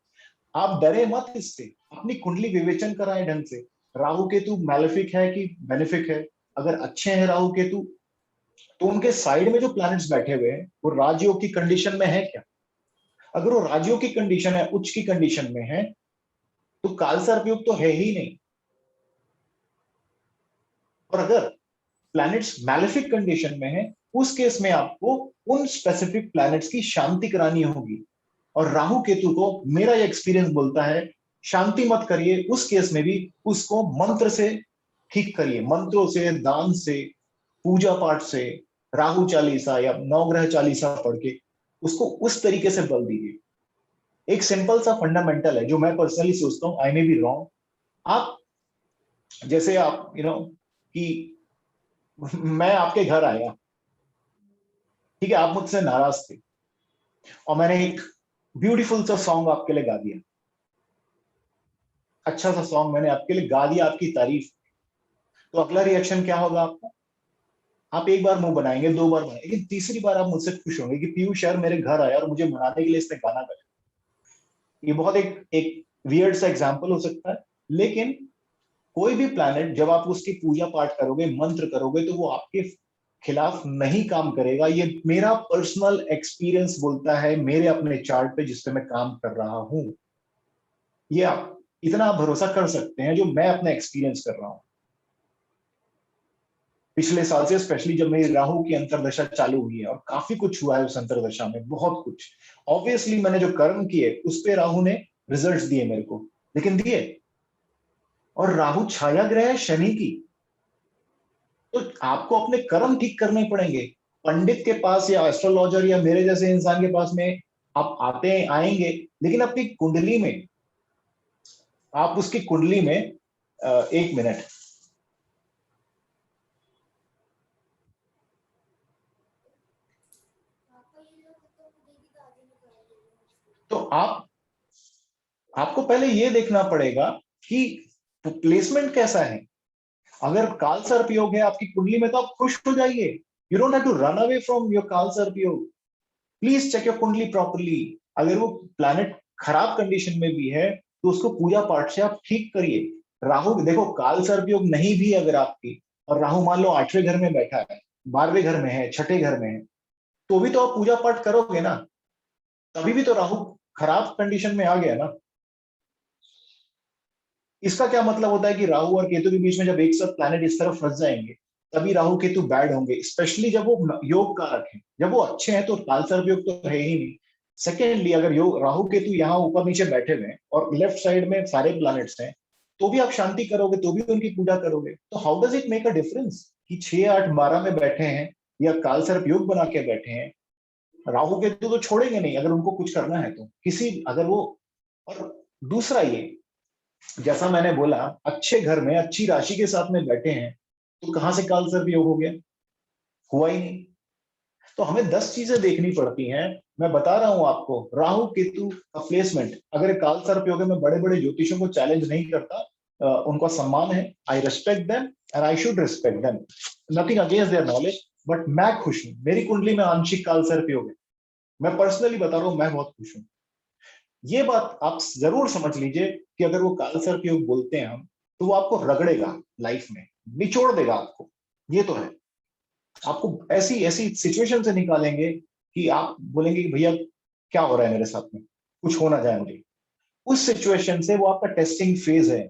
आप डरे मत इससे, अपनी कुंडली विवेचन कराएं ढंग से। राहु केतु मैलेफिक है कि बेनिफिक है? अगर अच्छे हैं राहु केतु तो उनके साइड में जो प्लैनेट्स बैठे हुए हैं वो राजयोग की कंडीशन में है क्या? अगर वो राजयोग की कंडीशन है, उच्च की कंडीशन में है, तो काल सर्प योग तो है ही नहीं। और अगर प्लैनेट्स मैलेफिक कंडीशन में है, उस केस में आपको उन स्पेसिफिक प्लैनेट्स की शांति करानी होगी। और राहु केतु को मेरा ये एक्सपीरियंस बोलता है शांति मत करिए, उस केस में भी उसको मंत्र से ठीक करिए, मंत्रों से, दान से, पूजा पाठ से, राहु चालीसा या नवग्रह चालीसा पढ़ के उसको उस तरीके से बल दीजिए। एक सिंपल सा फंडामेंटल है जो मैं पर्सनली सोचता हूं, आई मे बी रॉन्ग। आप जैसे आप कि मैं आपके घर आया, ठीक है, आप मुझसे नाराज थे और मैंने एक ब्यूटीफुल सा सॉन्ग आपके लिए गा दिया, अच्छा सा सॉन्ग मैंने आपके लिए गा दिया, आपकी तारीफ। तो अगला रिएक्शन क्या होगा आपका? आप एक बार मुंह बनाएंगे, 2 बार बनाएंगे, लेकिन तीसरी बार आप मुझसे खुश होंगे कि पीयूष यार मेरे घर आया और मुझे मनाने के लिए इसने गाना गाया। ये बहुत एक वियर्ड सा एग्जाम्पल हो सकता है, लेकिन कोई भी प्लैनेट जब आप उसकी पूजा पाठ करोगे, मंत्र करोगे, तो वो आपके खिलाफ नहीं काम करेगा। ये मेरा पर्सनल एक्सपीरियंस बोलता है, मेरे अपने चार्ट पे जिस पे मैं काम कर रहा हूं। ये आप इतना भरोसा कर सकते हैं जो मैं अपना एक्सपीरियंस कर रहा हूं पिछले साल से, स्पेशली जब मेरी राहु की अंतरदशा चालू हुई है, और काफी कुछ हुआ है उस अंतरदशा में, बहुत कुछ। ऑब्वियसली मैंने जो कर्म किए उस पे राहु ने रिजल्ट्स दिए मेरे को, लेकिन दिए। और राहु छाया ग्रह है शनि की, तो आपको अपने कर्म ठीक करने पड़ेंगे। पंडित के पास या एस्ट्रोलॉजर या मेरे जैसे इंसान के पास में आप आएंगे, लेकिन अपनी कुंडली में, आप उसकी कुंडली में 1 मिनट, आपको पहले ये देखना पड़ेगा कि प्लेसमेंट कैसा है। अगर काल सर्प योग है आपकी कुंडली में तो आप खुश हो जाइए, you don't have to run away from your kaal sarp yog. Please check your kundli properly. अगर वो प्लैनेट खराब कंडीशन में भी है तो उसको पूजा पाठ से आप ठीक करिए। राहु देखो, काल सर्प योग नहीं भी अगर आपकी, और राहु मान लो 8वें घर में बैठा है, 12वें घर में है, 6ठे घर में है, तो भी तो आप पूजा पाठ करोगे ना, तभी भी तो राहु खराब कंडीशन में आ गया ना। इसका क्या मतलब होता है कि राहु और केतु के बीच में जब एक साथ प्लैनेट इस तरफ फंस जाएंगे तभी राहु केतु बैड होंगे, स्पेशली जब वो योग कारक है। जब वो अच्छे हैं तो काल सर्प योग तो है ही नहीं। सेकेंडली, अगर योग राहु केतु यहाँ ऊपर नीचे बैठे हुए हैं और लेफ्ट साइड में सारे प्लैनेट्स हैं, तो भी आप शांति करोगे, तो भी उनकी पूजा करोगे। तो how does it make a difference कि 6, 8, 12 में बैठे हैं या काल सर्प योग बना के बैठे हैं? राहु केतु तो छोड़ेंगे नहीं अगर उनको कुछ करना है तो किसी, अगर वो। और दूसरा ये, जैसा मैंने बोला, अच्छे घर में अच्छी राशि के साथ में बैठे हैं तो कहां से काल सर्प योग हो गया? हुआ ही नहीं। तो हमें 10 चीजें देखनी पड़ती हैं। मैं बता रहा हूं आपको, राहु केतु का प्लेसमेंट अगर काल सर्प योग में बड़े बड़े ज्योतिषों को चैलेंज नहीं करता, उनका सम्मान है, I respect them and I should respect them, nothing against their knowledge, but मैं खुश हूं, मेरी कुंडली में आंशिक काल सर्प योग है। मैं पर्सनली बता रहा हूं, मैं बहुत खुश हूं। ये बात आप जरूर समझ लीजिए कि अगर वो काल सर्प योग बोलते हैं हम, तो वो आपको रगड़ेगा लाइफ में, निचोड़ देगा आपको, ये तो है। आपको ऐसी ऐसी सिचुएशन से निकालेंगे कि आप बोलेंगे कि भैया क्या हो रहा है मेरे साथ में, कुछ हो ना जाए मुझे। उस सिचुएशन से वो आपका टेस्टिंग फेज है।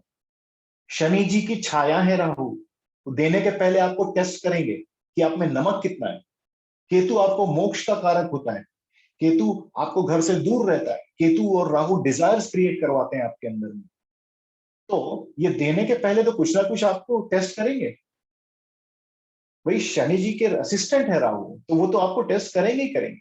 शनि जी की छाया है राहु, तो देने के पहले आपको टेस्ट करेंगे कि आप में नमक कितना है। केतु आपको मोक्ष का कारक होता है, केतु आपको घर से दूर रहता है। केतु और राहु डिजायर्स क्रिएट करवाते हैं आपके अंदर में। तो ये देने के पहले तो कुछ ना कुछ आपको टेस्ट करेंगे। भाई शनि जी के असिस्टेंट है राहु, तो वो तो आपको टेस्ट करेंगे ही करेंगे।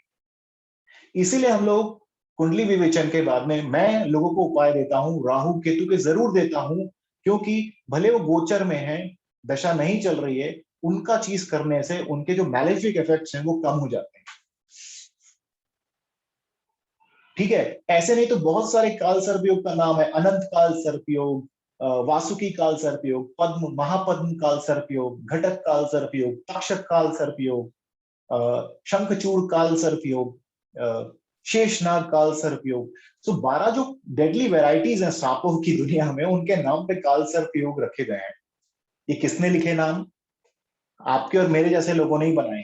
इसीलिए हम लोग कुंडली विवेचन के बाद में मैं लोगों को उपाय देता हूं, राहु केतु के जरूर देता हूं, क्योंकि भले वो गोचर में है, दशा नहीं चल रही है, उनका चीज करने से उनके जो मैलेफिक इफेक्ट्स हैं वो कम हो जाते हैं। ठीक है, ऐसे नहीं तो बहुत सारे काल सर्प योग का नाम है, अनंत काल सर्प योग, वासुकी काल सर्प योग, पद्म महापद्म काल सर्प योग, घटक काल सर्प योग, तक्षक काल सर्प योग, शंखचूड़ काल सर्प योग, शेषनाग काल सर्प योग। तो 12 जो डेडली वेराइटीज हैं सांपों की दुनिया में, उनके नाम पे काल सर्प योग रखे गए हैं। ये किसने लिखे नाम? आपके और मेरे जैसे लोगों ने ही बनाए।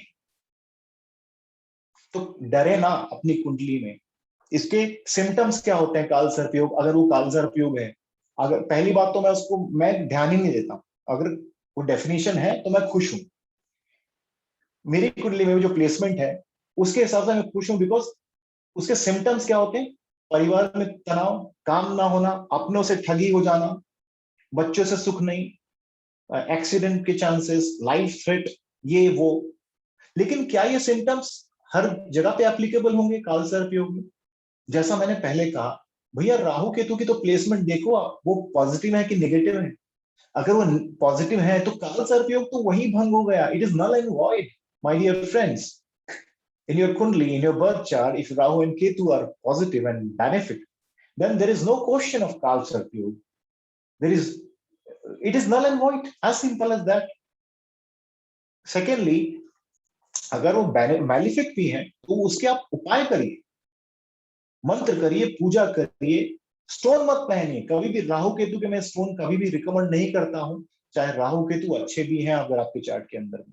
तो डरे ना अपनी कुंडली में। इसके सिम्टम्स क्या होते हैं काल सर्प योग, अगर वो काल सर्प योग है? अगर पहली बात तो मैं ध्यान ही नहीं देता, अगर वो डेफिनेशन है तो मैं खुश हूं। मेरी कुंडली में जो प्लेसमेंट है उसके हिसाब से मैं खुश हूं, बिकॉज उसके सिम्टम्स क्या होते हैं? परिवार में तनाव, काम ना होना, अपनों से ठगी हो जाना, बच्चों से सुख नहीं, एक्सीडेंट के चांसेस, लाइफ थ्रेट, ये वो। लेकिन क्या ये सिम्टम्स हर जगह पे एप्लीकेबल होंगे काल सर्प योग में? जैसा मैंने पहले कहा, भैया राहु केतु की तो प्लेसमेंट देखो आप, वो पॉजिटिव है कि नेगेटिव है। अगर वो पॉजिटिव है तो काल सर्प योग तो वही भंग हो गया, it is null and void my dear friends. In your kundali, in your birth chart, if Rahu and Ketu are positive and benefic, then there is no question of Kal Sarp Yoga. It is null and void, as simple as that. Secondly, अगर वो malefic भी है तो उसके आप उपाय करिए, मंत्र करिए, पूजा करिए, स्टोन मत पहनिए कभी भी। राहु केतु के मैं स्टोन कभी भी रिकमेंड नहीं करता हूं, चाहे राहु केतु अच्छे भी हैं अगर आपके चार्ट के अंदर,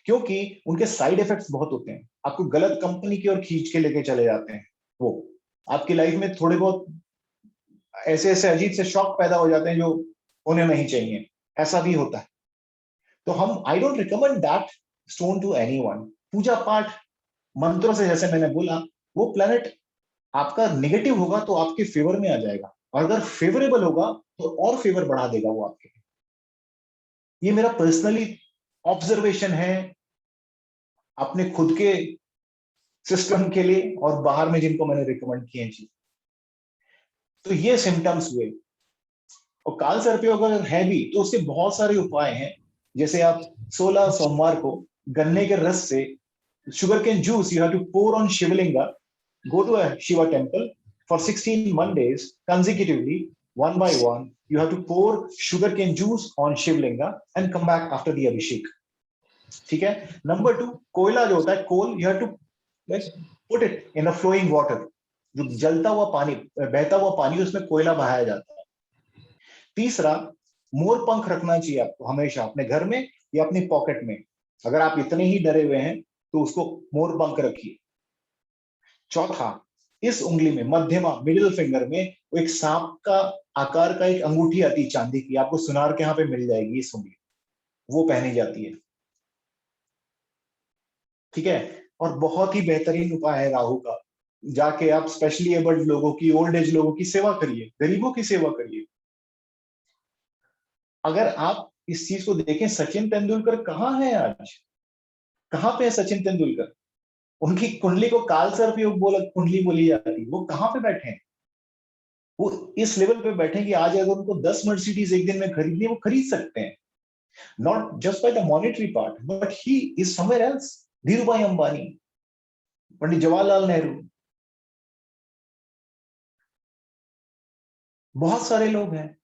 क्योंकि उनके साइड इफेक्ट्स बहुत होते हैं। आपको गलत कंपनी की ओर खींच के लेके चले जाते हैं। वो आपकी लाइफ में थोड़े बहुत ऐसे ऐसे अजीब से शॉक पैदा हो जाते हैं जो होने नहीं चाहिए, ऐसा भी होता है। तो हम I don't recommend that stone to anyone. पूजा पाठ मंत्रों से, जैसे मैंने बोला, वो प्लैनेट आपका नेगेटिव होगा तो आपके फेवर में आ जाएगा, और अगर फेवरेबल होगा तो और फेवर बढ़ा देगा वो आपके। ये मेरा पर्सनली ऑब्जर्वेशन है अपने खुद के सिस्टम के लिए और बाहर में जिनको मैंने रिकमेंड किए जी। तो ये सिम्टम्स हुए। और काल सर्प योग अगर है भी तो उसके बहुत सारे उपाय हैं। जैसे आप 16 सोमवार को गन्ने के रस से, sugarcane juice you have to pour on Shivalinga, go to a Shiva temple, for 16 Mondays consecutively, one by one, you have to pour sugarcane juice on Shivlinga and come back after the Abhishek. ठीक है. Number 2, कोयला जो होता है, coal, you have to put it in a flowing water. जो जलता हुआ पानी, बहता हुआ पानी, उसमें कोयला बहाया जाता है. तीसरा, मोर पंख रखना चाहिए आपको हमेशा अपने घर में या अपनी पॉकेट में. अगर आप इतने ही डरे हुए हैं तो उसको मोर पंख रखिए. चौथा, इस उंगली में, मध्यमा मिडिल फिंगर में, वो एक सांप का आकार का एक अंगूठी आती है चांदी की, आपको सुनार के यहाँ पे मिल जाएगी इस उंगली, वो पहनी जाती है. ठीक है. और बहुत ही बेहतरीन उपाय है राहु का. जाके आप स्पेशली एबल्ड लोगों की, ओल्ड एज लोगों की सेवा करिए, गरीबों की सेवा करिए. अगर आप इस चीज को देखें, सचिन तेंदुलकर कहाँ है आज? कहाँ पे है सचिन तेंदुलकर? उनकी कुंडली को काल सर्प योग कुंडली बोली जाती है. वो कहाँ पे बैठे हैं? वो इस लेवल पे बैठे कि आज अगर उनको 10 मर्सिडीज एक दिन में खरीदनी, वो खरीद सकते हैं. Not just by the monetary part, but he is somewhere else. Dhirubhai Ambani, Pandit Jawaharlal Nehru, बहुत सारे लोग हैं.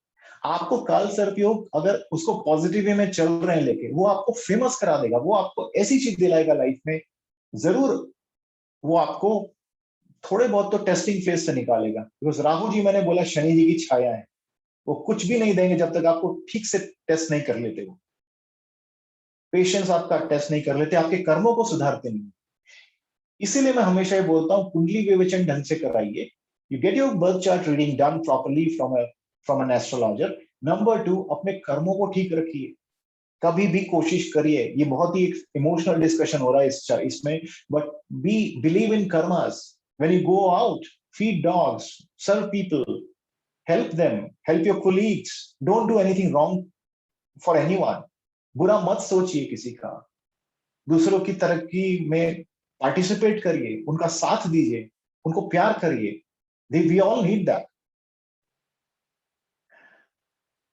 आपको काल सर्प योग, अगर उसको पॉजिटिव वे में चल रहे हैं लेके, वो आपको फेमस करा देगा. वो आपको ऐसी चीज दिलाएगा लाइफ में, जरूर वो आपको थोड़े बहुत तो टेस्टिंग फेज से निकालेगा. बिकॉज राहु जी, मैंने बोला, शनि जी की छाया है. वो कुछ भी नहीं देंगे जब तक आपको ठीक से टेस्ट नहीं कर लेते. वो पेशेंस आपका टेस्ट नहीं कर लेते, आपके कर्मों को सुधारते नहीं. इसीलिए मैं हमेशा ये बोलता हूँ, कुंडली विवेचन ढंग से कराइए. You get your birth chart reading done properly from an astrologer. Number 2, अपने कर्मों को ठीक रखिए. कभी भी कोशिश करिए, ये बहुत ही इमोशनल डिस्कशन हो रहा है इसमें, but believe in karmas. When you go out, feed dogs, serve people, help them, help your colleagues. Don't do anything wrong for anyone. बुरा मत सोचिए किसी का. दूसरों की तरक्की में पार्टिसिपेट करिए, उनका साथ दीजिए, उनको प्यार करिए. We all need that.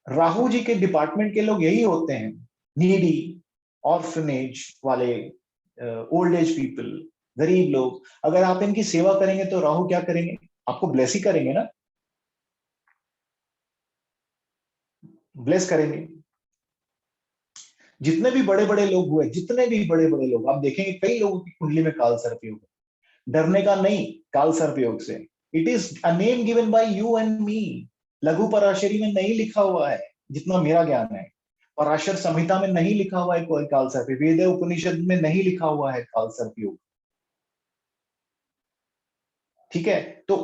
Rahu ji के डिपार्टमेंट के लोग यही होते हैं, नीडी, ऑर्फनेज वाले, ओल्ड एज पीपल, गरीब लोग. अगर आप इनकी सेवा करेंगे तो राहु क्या करेंगे? आपको ब्लेस ही करेंगे ना, ब्लेस करेंगे. जितने भी बड़े बड़े लोग हुए, जितने भी बड़े बड़े लोग, आप देखेंगे कई लोगों की कुंडली में काल सर्प योग है. डरने का नहीं काल सर्प योग से. It is a name given by you and me. लघु पराशरी में नहीं लिखा हुआ है, जितना मेरा ज्ञान है. पराशर संहिता में नहीं लिखा हुआ है कोई काल सर्प. वेद उपनिषद में नहीं लिखा हुआ है काल सर्प योग. ठीक है. तो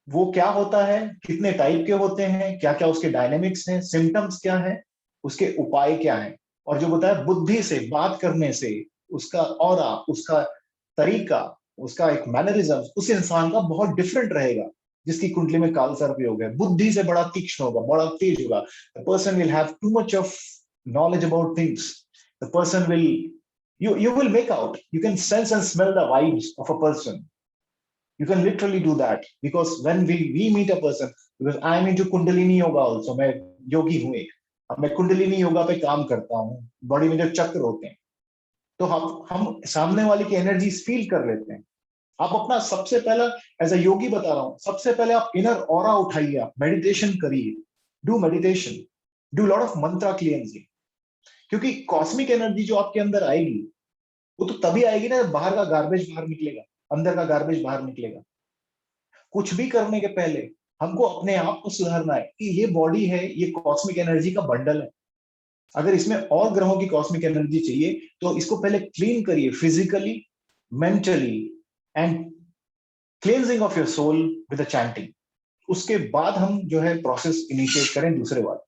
वो क्या होता है, कितने टाइप के होते हैं, क्या क्या उसके डायनेमिक्स हैं, सिम्टम्स क्या है, उसके उपाय क्या है, और जो बताया बुद्धि से बात करने से उसका ऑरा, उसका तरीका, उसका एक मैनरिज्म उस इंसान का बहुत डिफरेंट रहेगा जिसकी कुंडली में काल सर्प योग है. बुद्धि से बड़ा तीक्ष्ण होगा, बड़ा तेज होगा. The person will have too much of knowledge about things. The person will, you will make out, you can sense and smell the vibes of a person. You can literally do that, because when we meet a person, because I am into Kundalini yoga also, मैं योगी हूँ एक. अब मैं कुंडलिनी योगा पे काम करता हूँ. Body में जो चक्र होते हैं, तो हम सामने वाले की एनर्जी फील कर लेते हैं. आप अपना सबसे पहला, एज अ योगी बता रहा हूँ, सबसे पहले आप इनर ऑरा उठाइए, आप मेडिटेशन करिए. Do meditation, do lot of mantra cleansing. क्योंकि कॉस्मिक एनर्जी जो आपके अंदर आएगी, वो तो तभी आएगी ना जब बाहर का गार्बेज बाहर निकलेगा, अंदर का गार्बेज बाहर निकलेगा. कुछ भी करने के पहले हमको अपने आप को सुधारना है कि ये बॉडी है, ये कॉस्मिक एनर्जी का बंडल है. अगर इसमें और ग्रहों की कॉस्मिक एनर्जी चाहिए तो इसको पहले क्लीन करिए, physically, mentally, and cleansing of your soul with a chanting. उसके बाद हम जो है प्रोसेस इनिशिएट करें दूसरे बार.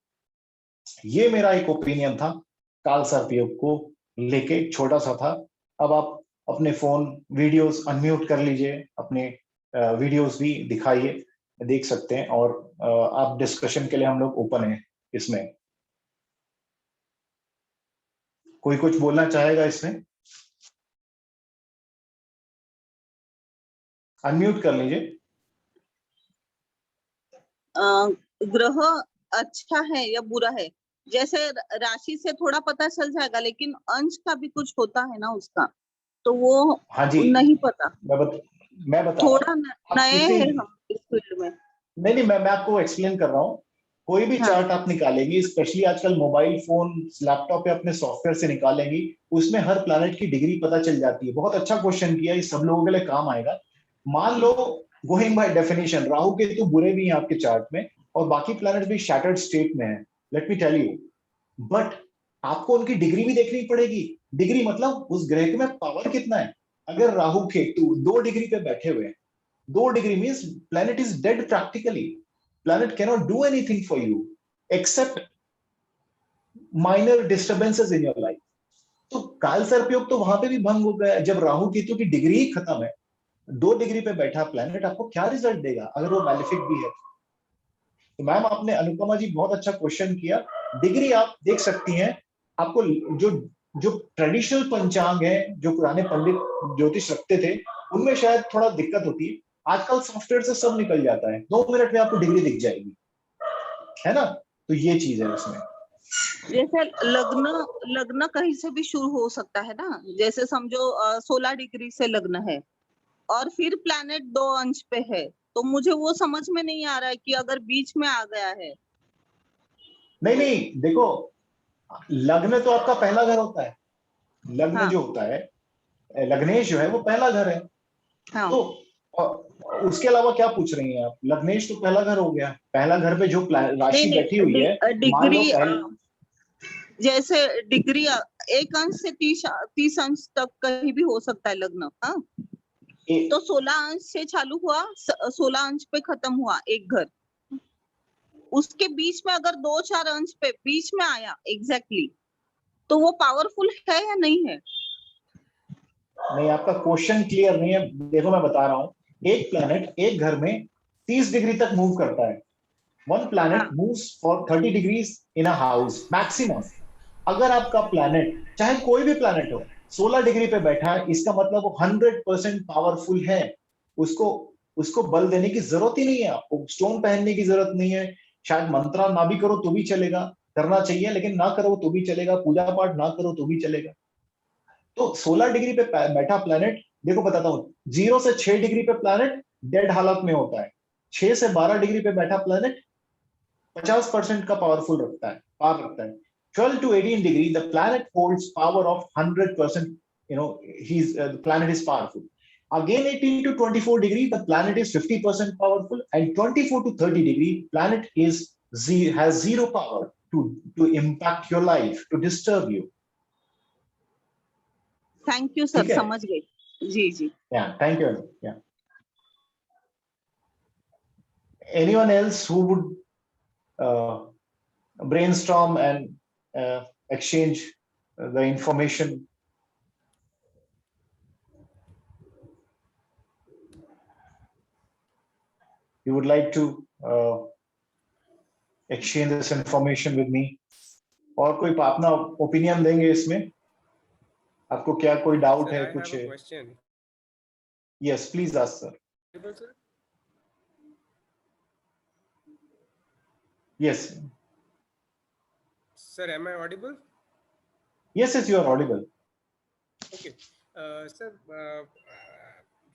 ये मेरा एक ओपिनियन था काल सर्प योग को लेके, छोटा सा था. अब आप अपने फोन वीडियोस अनम्यूट कर लीजिए, अपने वीडियोस भी दिखाइए, देख सकते हैं. और आप डिस्कशन के लिए हम लोग ओपन हैं इसमें. कोई कुछ बोलना चाहेगा इसमें? अनम्यूट कर लीजिए. ग्रह अच्छा है या बुरा है, जैसे राशि से थोड़ा पता चल जाएगा, लेकिन अंश का भी कुछ होता है ना उसका, तो वो हाँ जी, नहीं पता. मैं बता थोड़ा नए हैं हम फील्ड में। नहीं, मैं आपको एक्सप्लेन कर रहा हूँ। कोई भी हाँ। चार्ट आप निकालेंगी, स्पेशली आजकल मोबाइल फोन, लैपटॉप या अपने सॉफ्टवेयर से निकालेंगी, उसमें हर प्लैनेट की डिग्री पता चल जाती है। बहुत अच्छा क्वेश्चन किया, ये सब लोगों के लिए काम आएगा। मान लो going by definition Rahu Ketu बुरे भी हैं आपके चार्ट में और बाकी प्लैनेट भी शैटर्ड स्टेट में है, let me tell you, but आपको उनकी डिग्री भी देखनी पड़ेगी। डिग्री मतलब उस ग्रह में पावर कितना है। अगर राहु केतु 2 डिग्री पे बैठे हुए हैं, 2 degree means planet is dead practically. Planet cannot do anything for you except minor disturbances in your life. तो काल सर्पयोग तो वहां पे भी भंग हो गया जब राहु केतु की डिग्री ही खत्म है। 2 डिग्री पे बैठा प्लैनेट आपको क्या रिजल्ट देगा अगर वो मैलिफिक भी है। तो मैम आपने, अनुपमा जी, बहुत अच्छा क्वेश्चन किया। डिग्री आप देख सकती हैं। आपको जो जो ट्रेडिशनल पंचांग है, जो पुराने पंडित ज्योतिष रखते थे, उनमें शायद थोड़ा दिक्कत होती है। आजकल सॉफ्टवेयर से सब निकल जाता है, 2 मिनट में आपको डिग्री दिख जाएगी, है ना। तो ये चीज है उसमें। जैसे लग्न कहीं से भी शुरू हो सकता है ना, जैसे समझो 16 डिग्री से लग्न है और फिर प्लैनेट 2 अंश पे है, तो मुझे वो समझ में नहीं आ रहा है कि अगर बीच में आ गया है। नहीं, देखो, लग्न तो आपका पहला घर होता है। लग्न हाँ। जो होता है, लग्नेश जो है वो पहला घर है। हाँ। तो उसके अलावा क्या पूछ रही हैं आप? लग्नेश तो पहला घर हो गया। पहला घर पे जो राशि बैठी हुई है, मान लो डिग्री जैसे डिग्री 1 अंश से 30 अंश तक कहीं भी हो सकता है लग्न। हाँ, तो 16 अंश से चालू हुआ, 16 अंश पे खत्म हुआ एक घर, उसके बीच में अगर 2-4 अंश पे बीच में आया एग्जैक्टली, तो वो पावरफुल है या नहीं है? नहीं, आपका क्वेश्चन क्लियर नहीं है। देखो मैं बता रहा हूँ, एक प्लैनेट एक घर में 30 डिग्री तक मूव करता है। One planet moves for 30 degrees in a house maximum. अगर आपका प्लैनेट, चाहे कोई भी प्लैनेट हो, 16 डिग्री पे बैठा है, इसका मतलब वो 100% पावरफुल है। उसको बल देने की जरूरत ही नहीं है, आपको स्टोन पहनने की जरूरत नहीं है। शायद मंत्रा ना भी करो तो भी चलेगा, करना चाहिए लेकिन ना करो तो भी चलेगा, पूजा पाठ ना करो तो भी चलेगा। तो 16 डिग्री पे बैठा प्लैनेट, देखो बताता हूँ, 0 से 6 डिग्री पे प्लैनेट डेड हालत में होता है। 6 से 12 डिग्री पे बैठा प्लैनेट 50% का पावरफुल रखता है, पावर रखता है। 12 to 18 degree, the planet holds power of 100%. The planet is powerful. Again, 18 to 24 degree, the planet is 50% powerful, and 24 to 30 degree, planet has zero power to impact your life, to disturb you. Thank you sir, समझ गए। जी जी। Yeah, thank you. Yeah. Anyone else who would brainstorm and exchange the information? You would like to exchange this information with me? और कोई अपना opinion देंगे इसमें? आपको क्या कोई डाउट है? कुछ है? Yes, please ask, sir. Yes. Sir, am I audible? Yes, you are audible. Okay. Sir,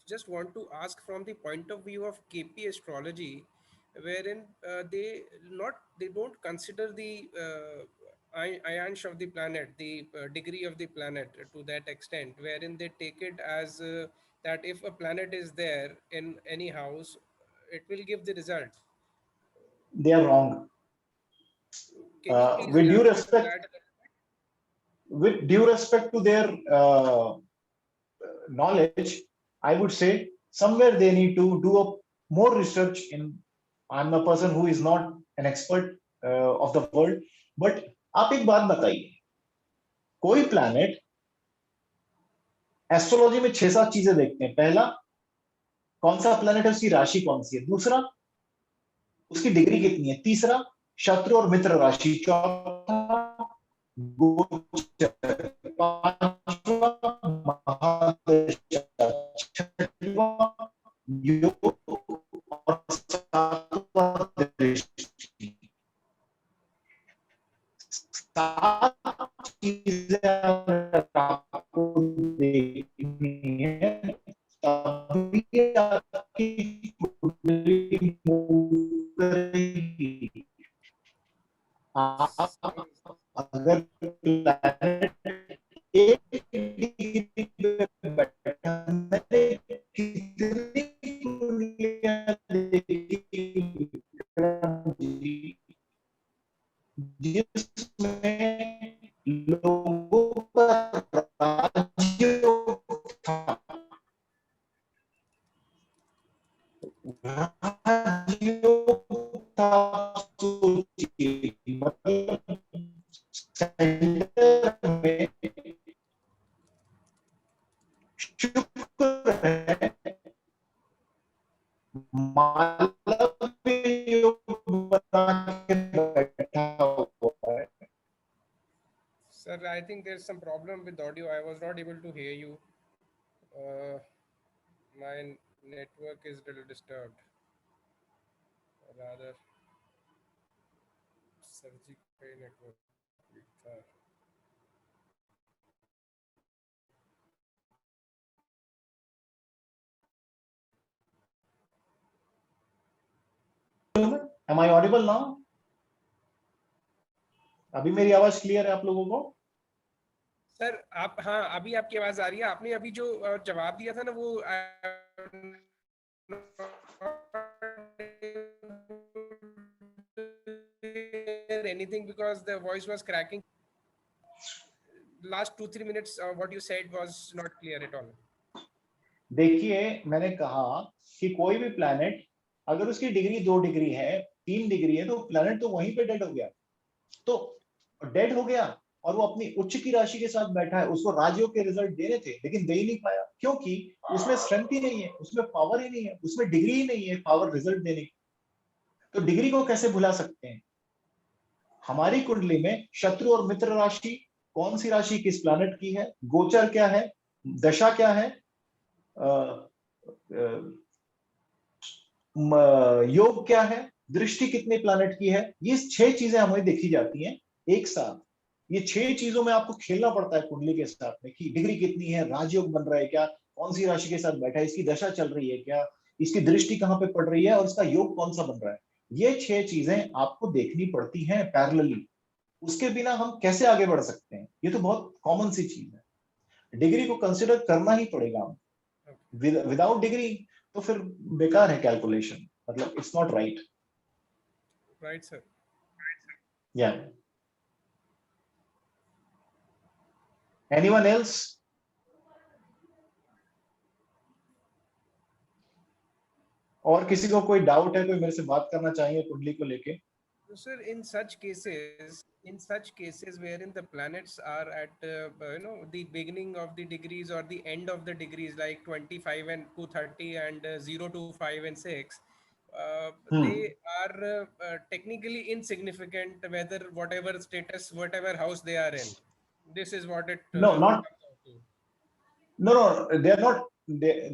just want to ask from the point of view of KP astrology, wherein they don't consider the ions of the planet, the degree of the planet to that extent, wherein they take it as that if a planet is there in any house, it will give the result. They are wrong. With due respect to their knowledge, I would say somewhere they need to do more research in. I'm a person who is not an expert of the world, but आप एक बात बताइए, कोई planet, astrology में 6-7 चीजें देखते हैं। पहला, कौन सा प्लैनेट है, उसकी राशि कौन सी है। दूसरा, उसकी डिग्री कितनी है। तीसरा, शत्रु और मित्र राशि। चौथा, गोचर। पांचवा, महादशा। छठवां, योग। और सातवां, दृष्टि। 7 चीजें आपको देखनी है, तभी आपकी कुंडली मूव करेगी। आप अगर प्लैनेट एक डिग्री पे बैठा, मैंने कितनी कुंडलियां देखी विक्रम जी, जिसमें लोगों का राजयोग था, राजयोग था, सोचिए, मतलब सेंटर में शुक्र है, मालवीय योग बना के बैठा हुआ है। Sir, I think there's some problem with audio. I was not able to hear you. My network is a little disturbed. Rather, surgical network. Am I audible now? अभी मेरी आवाज क्लियर है आप लोगों को? सर आप, हाँ अभी आपकी आवाज आ रही है। आपने अभी जो जवाब दिया था ना वो anything because the voice was cracking. Last 2-3 minutes what you said was not clear at all. देखिए, मैंने कहा कि कोई भी प्लैनेट अगर उसकी डिग्री 2 डिग्री है, 3 डिग्री है, तो प्लैनेट तो वहीं पे डेड हो गया। तो डेड हो गया और वो अपनी उच्च की राशि के साथ बैठा है। उसको राजयोग के रिजल्ट देने थे लेकिन दे ही नहीं पाया, क्योंकि उसमें स्ट्रेंथ ही नहीं है, उसमें पावर ही नहीं है, उसमें डिग्री ही नहीं है पावर रिजल्ट देने की। तो डिग्री को कैसे भुला सकते हैं? हमारी कुंडली में शत्रु और मित्र राशि, कौन सी राशि किस प्लैनेट की है, गोचर क्या है, दशा क्या है, योग क्या है, दृष्टि कितने प्लैनेट की है, ये 6 चीजें हमें देखी जाती हैं एक साथ। ये 6 चीजों में आपको खेलना पड़ता है कुंडली के साथ में कि डिग्री कितनी है, राजयोग बन रहा है क्या, कौन सी राशि के साथ बैठा है, इसकी दशा चल रही है क्या, इसकी दृष्टि कहां पे पड़ रही है और इसका योग कौन सा बन रहा है। ये 6 चीजें आपको देखनी पड़ती हैं पैरेलली। उसके बिना हम कैसे आगे बढ़ सकते हैं? ये तो बहुत कॉमन सी चीज है। डिग्री को कंसिडर करना ही पड़ेगा हम। विदाउट डिग्री तो फिर बेकार है कैलकुलेशन, मतलब it's not right. Right sir. या एनीवन एल्स? और किसी को कोई डाउट है, कोई मेरे से बात करना चाहिए कुंडली को लेके? Sir, in such cases wherein the planets are at the beginning of the degrees or the end of the degrees, like 25 and 230 and 0 to 5 and 6, they are technically insignificant, whether whatever status, whatever house they are in. This is what it no, they are not.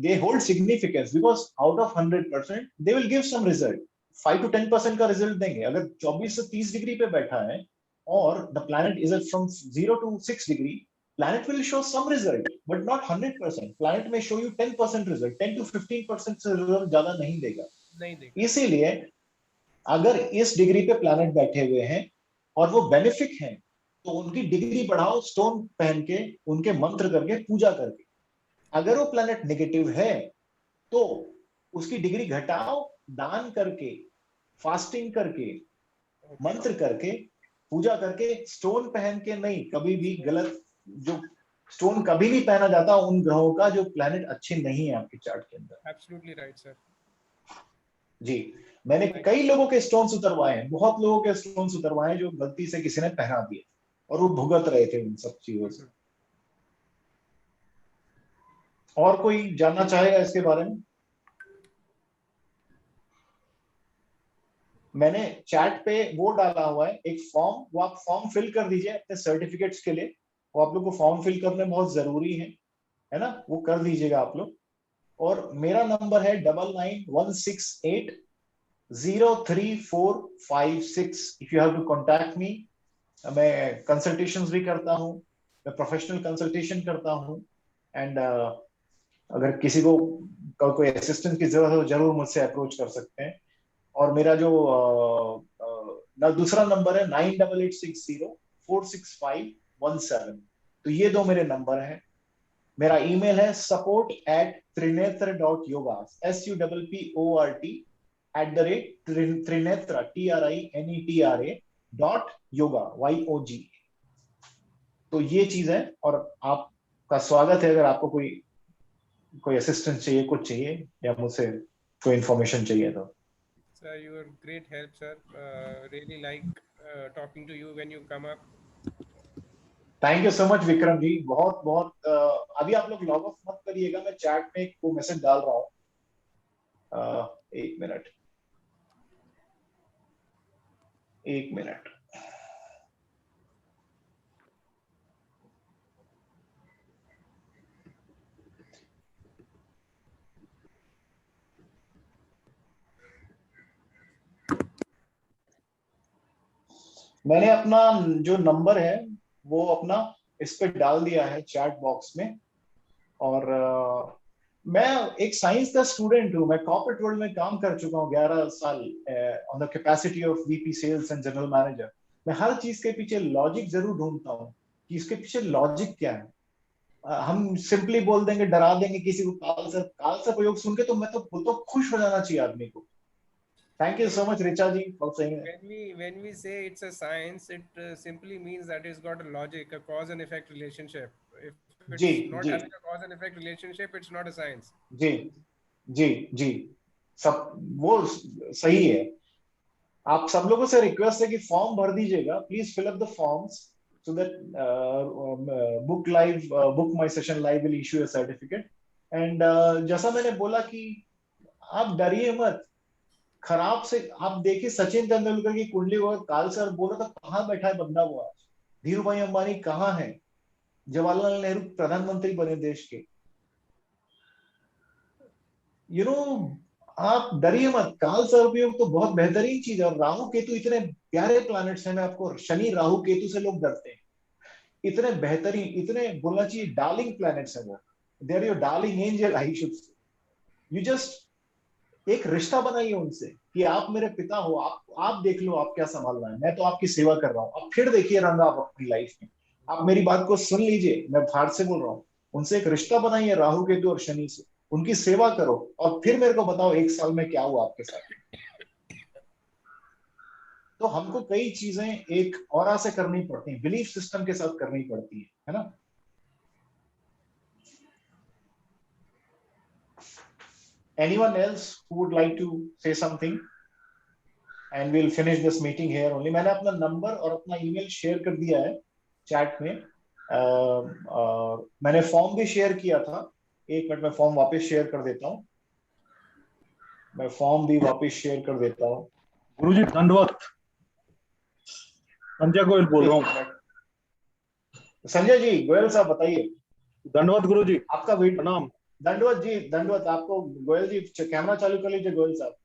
They hold significance because out of 100% they will give some result. 5 to 10% का result देंगे। अगर 24 से 30 degree पे बैठा है और the planet is from 0 to 6 degree, planet will show some result but not 100%। Planet may show you 10% result, 10 to 15% से result ज्यादा नहीं देगा। इसीलिए अगर इस डिग्री पे प्लैनेट बैठे हुए हैं और वो बेनिफिक हैं, तो उनकी डिग्री बढ़ाओ, स्टोन पहन के, उनके मंत्र करके, पूजा करके। अगर वो प्लैनेट नेगेटिव है तो उसकी डिग्री घटाओ, दान करके, फास्टिंग करके, मंत्र करके, पूजा करके, स्टोन पहन के नहीं। कभी भी गलत, जो स्टोन कभी नहीं पहना जाता उन ग्रहों का जो प्लैनेट अच्छे नहीं है आपके चार्ट के अंदर। Absolutely right sir. जी, मैंने कई लोगों के स्टोन्स उतरवाए हैं, बहुत लोगों के स्टोन्स उतरवाए हैं जो गलती से किसी ने पहना दिए और वो भुगत रहे थे उन सब चीजों से। और कोई जानना चाहेगा इसके बारे में? मैंने चैट पे वो डाला हुआ है एक फॉर्म, वो आप फॉर्म फिल कर दीजिए अपने सर्टिफिकेट्स के लिए। वो आप लोग को फॉर्म फिल करने बहुत जरूरी है ना, वो कर दीजिएगा आप लोग। और मेरा नंबर है 9916803456। If you have to contact me. मैं कंसल्टेशंस भी करता हूँ, मैं प्रोफेशनल कंसल्टेशन करता हूँ। एंड अगर किसी को कोई असिस्टेंट की जरूरत हो जरूर मुझसे अप्रोच कर सकते हैं। और मेरा जो दूसरा नंबर है 9886046517। तो ये दो मेरे नंबर हैं। मेरा ईमेल है support@trinetra.yoga support@trinetra .yoga तो ये चीज है। और आपका स्वागत है अगर आपको कोई असिस्टेंस चाहिए, कुछ चाहिए, या मुझसे कोई इंफॉर्मेशन चाहिए तो। Sir, you are great help, sir. Really like talking to you when you come up. Thank you so much Vikram ji, बहुत बहुत। अभी आप लोग लॉग ऑफ मत करिएगा, मैं चैट में एक मैसेज डाल रहा हूँ। एक मिनट। मैंने अपना जो नंबर है वो अपना इस पे डाल दिया है चैट बॉक्स में। और मैं एक साइंस का स्टूडेंट हूँ, मैं कॉर्पोरेट वर्ल्ड में काम कर चुका हूँ 11 साल on the capacity of VP sales and general manager. मैं हर चीज के पीछे लॉजिक जरूर ढूंढता हूँ कि इसके पीछे लॉजिक क्या है। हम सिंपली बोल देंगे, डरा देंगे किसी को, काल से प्रयोग सुन के तो मैं तो खुश हो जाना चाहिए आदमी को। Thank you so much, Richa ji, for saying that. When we say it's a science, it simply means that it's got a logic, a cause and effect relationship. If it's not having a cause and effect relationship, it's not a science. जी सब वो सही है। आप सब लोगों से request है कि फॉर्म भर दीजिएगा, please fill up the forms so that book my session live will issue a certificate. And जैसा मैंने बोला कि आप डरिए मत। खराब से आप देखिए, सचिन तेंदुलकर की कुंडली को काल सर बोला था, कहाँ बैठा है बंदा वो आज। धीरू भाई अंबानी कहाँ है, जवाहरलाल नेहरू प्रधानमंत्री बने देश के। आप डरिए मत, काल सर्पयोग तो बहुत बेहतरीन चीज है। और राहु केतु इतने प्यारे प्लैनेट्स हैं। मैं आपको, शनि राहु केतु से लोग डरते हैं, इतने बेहतरीन, इतने बोलना चाहिए डार्लिंग प्लैनेट्स हैं वो। They are your darling angel, I should say. You just एक रिश्ता बनाइए उनसे कि आप मेरे पिता हो, आप देख लो आप क्या संभालना है, मैं तो आपकी सेवा कर रहा हूँ। अब फिर देखिए रंग आप अपनी लाइफ में। आप मेरी बात को सुन लीजिए, मैं भारत से बोल रहा हूँ। उनसे एक रिश्ता बनाइए राहु केतु और शनि से, उनकी सेवा करो और फिर मेरे को बताओ 1 साल में क्या हुआ आपके साथ। तो हमको कई चीजें एक ऑरा से करनी पड़ती हैं, बिलीफ सिस्टम के साथ करनी पड़ती है ना। Anyone else who would like to say something? And we'll finish this meeting here only. मैंने अपना नंबर और अपना ईमेल शेयर कर दिया है चैट में। मैंने फॉर्म भी शेयर किया था। एक मिनट में फॉर्म वापस शेयर कर देता हूँ। मैं फॉर्म भी वापस शेयर कर देता हूँ। गुरुजी दंडवत, संजय गोयल बोल रहा हूँ। संजय जी, गोयल साहब बताइए। दंडवत गुरुजी, आपका प्रणाम। दंडवत जी, दंडवत आपको। गोयल जी कैमरा चालू कर लीजिए गोयल साहब।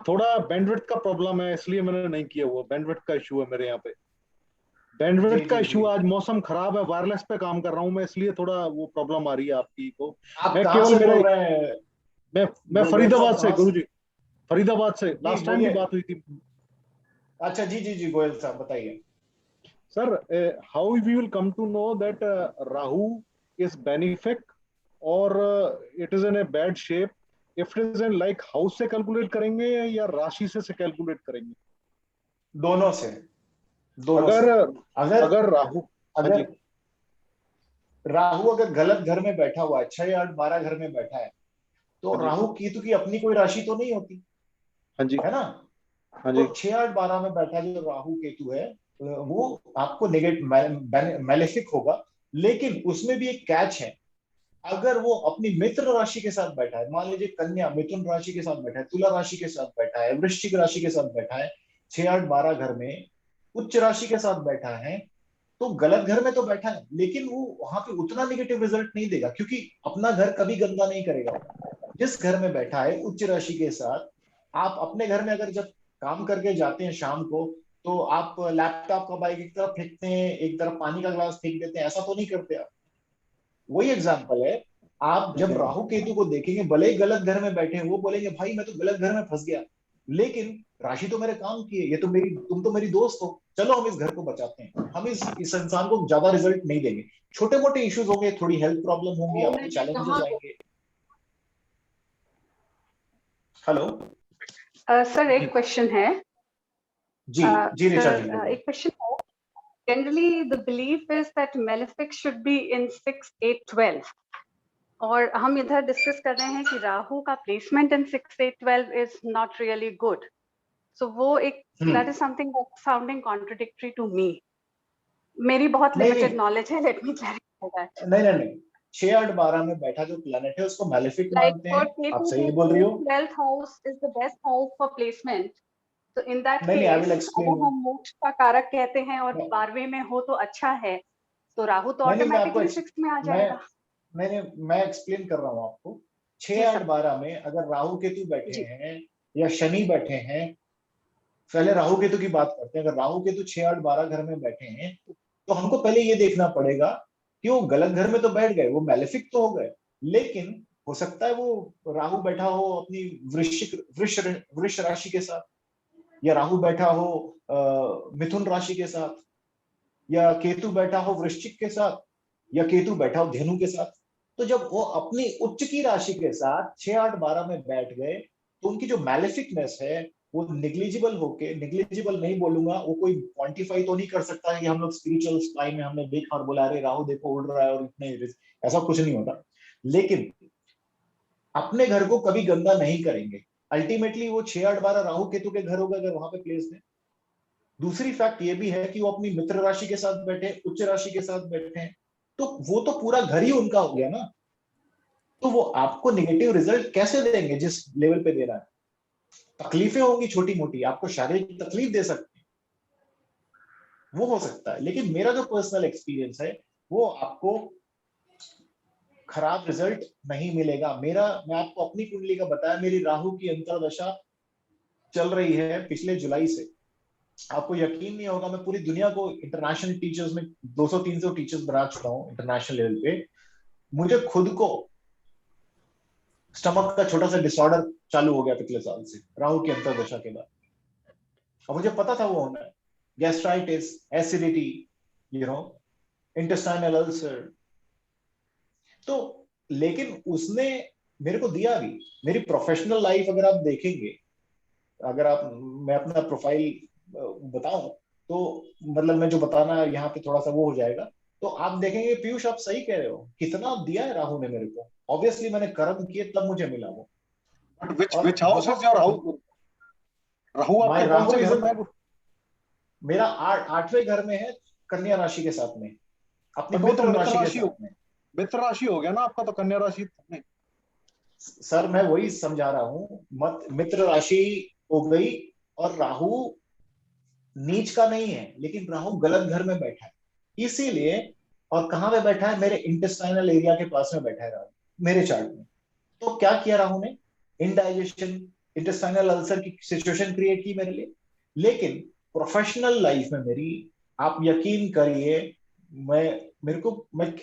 थोड़ा बैंडविड्थ का प्रॉब्लम है, इसलिए मैंने नहीं किया हुआ। बैंडविड्थ का इशू है मेरे यहाँ पे, बैंडविड्थ का इशू। आज मौसम खराब है, वायरलेस पे काम कर रहा हूँ मैं, इसलिए थोड़ा वो प्रॉब्लम आ रही है आपकी को। आप कहाँ से बोल रहे हैं? मैं फरीदाबाद से गुरुजी, फरीदाबाद से। लास्ट टाइम भी बात हुई थी। अच्छा जी गोयल साहब बताइए। Sir, how we will come to know that Rahu is benefic और it is in a bad shape? If it is in like house से कैलकुलेट करेंगे या राशि से कैलकुलेट करेंगे? दोनों से। अगर राहु अगर गलत घर में बैठा हुआ है, 6, 8, 12 घर में बैठा है, तो राहु केतु की अपनी कोई राशि तो नहीं होती, हाँ जी, है ना। तो 6, 8, 12 में बैठा जो राहु केतु है वो आपको नेगेटिव मैलेफिक होगा। लेकिन उसमें भी एक कैच है, अगर वो अपनी मित्र राशि के साथ बैठा है, मान लीजिए कन्या मिथुन राशि के साथ बैठा है, तुला राशि के साथ बैठा है, वृश्चिक राशि के साथ बैठा है, 6, 8, 12 घर में उच्च राशि के साथ बैठा है, तो गलत घर में तो बैठा है, लेकिन वो वहां पे उतना नेगेटिव रिजल्ट नहीं देगा, क्योंकि अपना घर कभी गंदा नहीं करेगा। जिस घर में बैठा है उच्च राशि के साथ, आप अपने घर में अगर जब काम करके जाते हैं शाम को, तो आप लैपटॉप का बाइक एक तरफ फेंकते हैं, एक तरफ पानी का ग्लास फेंक देते हैं, ऐसा तो नहीं करते आप। वही एग्जाम्पल है, आप जब राहु केतु को देखेंगे, भले ही गलत घर में बैठे हैं, वो बोलेंगे भाई मैं तो गलत घर में फंस गया, लेकिन राशि तो मेरे काम की है, ये तो तुम तो मेरी दोस्त हो, चलो हम इस घर को बचाते हैं। हम इस इंसान को ज्यादा रिजल्ट नहीं देंगे, छोटे मोटे इश्यूज होंगे, थोड़ी हेल्थ प्रॉब्लम होंगी, आपके चैलेंजेस आएंगे। हेलो सर, एक क्वेश्चन है। जी जी ऋचा जी, एक क्वेश्चन है। Generally, the belief is that malefic should be in 6, 8, 12. और हम इधर डिस्कस कर रहे हैं कि राहु का placement in 6, 8, 12 is not really good. So वो एक that is something that's sounding contradictory to me. मेरी बहुत लिमिटेड नॉलेज है, लेट मी क्लैरिफाई दैट। नहीं 6, 8, 12 में बैठा जो प्लैनेट है उसको मैलेफिक मानते हैं, आप सही बोल रही हो। 12th house is the best house for placement. So in that नहीं, I will case, explain. अगर हम मोक्ष का कारक कहते हैं और 12वें में हो तो अच्छा है, तो राहु तो ऑटोमेटिकली 6 में आ जाएगा। मैं एक्सप्लेन कर रहा हूँ आपको। 6, 8, 12 में अगर राहु केतु बैठे हैं या शनि बैठे हैं, पहले राहु केतु की बात करते हैं। अगर राहु केतु 6, 8, 12 घर में बैठे हैं तो हमको पहले ये देखना पड़ेगा कि वो गलत घर में तो बैठ गए, वो मैलेफिक तो हो गए, लेकिन हो सकता है वो राहु बैठा हो अपनी वृष राशि के साथ, या राहु बैठा हो मिथुन राशि के साथ, या केतु बैठा हो वृश्चिक के साथ, या केतु बैठा हो धेनु के साथ। तो जब वो अपनी उच्च की राशि के साथ 6, 8, 12 में बैठ गए तो उनकी जो मैलेफिकनेस है वो निग्लिजिबल होके, निग्लिजिबल नहीं बोलूंगा, वो कोई क्वांटिफाई तो नहीं कर सकता है कि हम लोग स्पिरिचुअल स्काई में हमने देखा और बोला अरे राहु देखो उड़ रहा है और इतने, ऐसा कुछ नहीं होता। लेकिन अपने घर को कभी गंदा नहीं करेंगे। अल्टीमेटली वो 6, 8, 12 राहु केतु के घर होगा अगर वहां पे प्लेस है। दूसरी फैक्ट ये भी है कि वो अपनी मित्र राशि के साथ बैठे, उच्च राशि के साथ बैठे हैं, तो वो तो पूरा घर ही उनका हो गया ना। तो वो आपको नेगेटिव रिजल्ट कैसे देंगे जिस लेवल पे दे रहा है? तकलीफें होंगी छोटी मोटी, आपको शारीरिक तकलीफ दे सकते हैं, वो हो सकता है, लेकिन मेरा जो पर्सनल एक्सपीरियंस है वो आपको खराब रिजल्ट नहीं मिलेगा। मैं आपको अपनी कुंडली का बताया, मेरी राहु की अंतर्दशा चल रही है पिछले जुलाई से। आपको यकीन नहीं होगा, मैं पूरी दुनिया को इंटरनेशनल टीचर्स में 200-300 टीचर्स बना चुका हूं इंटरनेशनल लेवल पे। मुझे खुद को स्टमक का छोटा सा डिसऑर्डर चालू हो गया पिछले साल से, राहु की अंतर्दशा के बाद, और मुझे पता था वो होना है। Gastritis, acidity, intestinal ulcer. तो लेकिन उसने मेरे को दिया भी। मेरी प्रोफेशनल लाइफ अगर आप देखेंगे, मैं अपना प्रोफाइल बताऊं तो मतलब मैं जो बताना यहाँ पे थोड़ा सा वो हो जाएगा, तो आप देखेंगे पीयूष आप सही कह रहे हो, कितना दिया है राहु ने मेरे को। ऑब्वियसली मैंने कर्म किए तब मुझे मिला वो। Which house is your Rahu? Rahu आपका कौन से घर में है? मेरा 8वें घर में है, कन्या राशि के साथ में, अपनी मित्र राशि के साथ में। मित्र राशि हो गया ना आपका, तो कन्या राशि नहीं। सर मैं वही समझा रहा हूँ, मित्र राशि हो गई, और राहु नीच का नहीं है, लेकिन राहु गलत घर में बैठा है इसीलिए। और कहां पे बैठा है? मेरे इंटेस्टाइनल एरिया के पास में बैठा है राहु मेरे चार्ट में। तो क्या किया राहु ने? इंडाइजेशन, इंटेस्टाइनल अल्सर की सिचुएशन क्रिएट की मेरे लिए। लेकिन प्रोफेशनल लाइफ में मेरी, आप यकीन करिए, मैं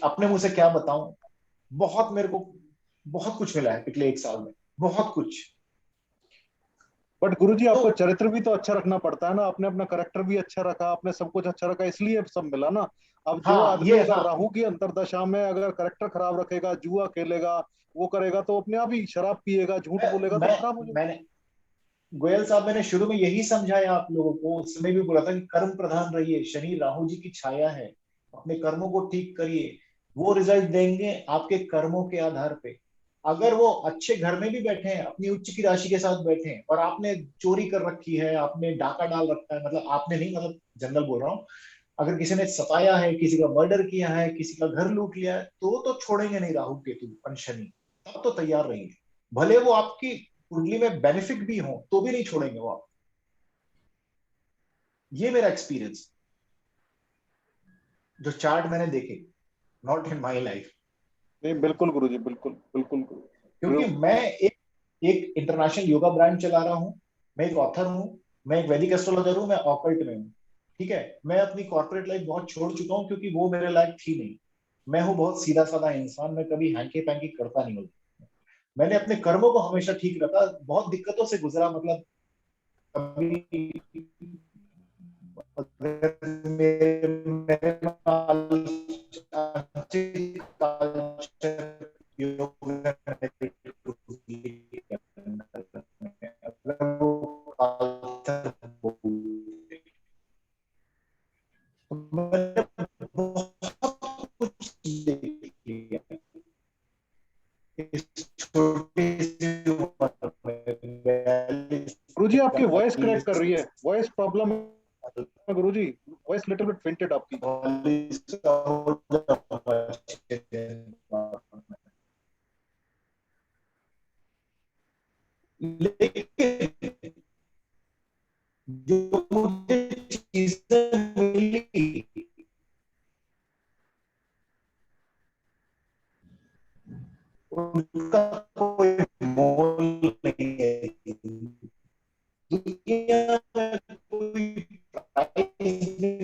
अपने मुंह से क्या बताऊं, मेरे को बहुत कुछ मिला है पिछले 1 साल में, बहुत कुछ। बट गुरुजी आपको चरित्र भी तो अच्छा रखना पड़ता है ना, आपने अपना करेक्टर भी अच्छा रखा, आपने सब कुछ अच्छा रखा, इसलिए सब मिला ना। अब जो आदमी राहु की अंतर्दशा में अगर करेक्टर खराब रखेगा, जुआ खेलेगा, वो करेगा, तो अपने आप ही शराब पिएगा, झूठ बोलेगा, तो खराब हो जाएगा। गोयल साहब, मैंने शुरू में यही समझाया आप लोगों को, उस समय भी बोला था कि कर्म प्रधान रहिए, शनि राहु जी की छाया है, अपने कर्मों को ठीक करिए, वो रिजल्ट देंगे आपके कर्मों के आधार पे। अगर वो अच्छे घर में भी बैठे हैं, अपनी उच्च की राशि के साथ बैठे हैं, और आपने चोरी कर रखी है, आपने डाका डाल रखा है, मतलब आपने नहीं, मतलब जनरल बोल रहा हूँ, अगर किसी ने सताया है, किसी का मर्डर किया है, किसी का घर लूट लिया है, तो छोड़ेंगे नहीं राहु केतु और शनि, तब तो तैयार रहेंगे। भले वो आपकी कुंडली में बेनिफिट भी हो तो भी नहीं छोड़ेंगे वो आप। ये मेरा एक्सपीरियंस, जो चार्ट मैंने देखे, नॉट इन माई लाइफ। नहीं, बिल्कुल गुरुजी, बिल्कुल बिल्कुल। क्योंकि मैं एक इंटरनेशनल योगा ब्रांड चला रहा हूँ, मैं एक ऑथर हूँ, मैं एक वैदिक एस्ट्रोलॉजर हूँ, मैं ऑकल्ट में हूँ, ठीक है। मैं अपनी कॉर्पोरेट लाइफ बहुत छोड़ चुका हूँ क्योंकि वो मेरे लायक थी नहीं। मैं हूँ बहुत सीधा साधा इंसान, मैं कभी हैंकी पैंकी करता नहीं हूँ। मैंने अपने कर्मों को हमेशा ठीक रखा, बहुत दिक्कतों से गुजरा, मतलब कभी अगर मेरे मैंने बहुत कुछ देख लिया इस छोटी सी उम्र में। गुरुजी आपकी वॉइस क्रैक कर रही है, वॉइस प्रॉब्लम है गुरुजी, वॉइस लिटिल बिट फेंटेड आपकी। लेकिन जो मुझे चीजें मिली उनका कोई मोल नहीं है दुनिया में, कोई प्राइस नहीं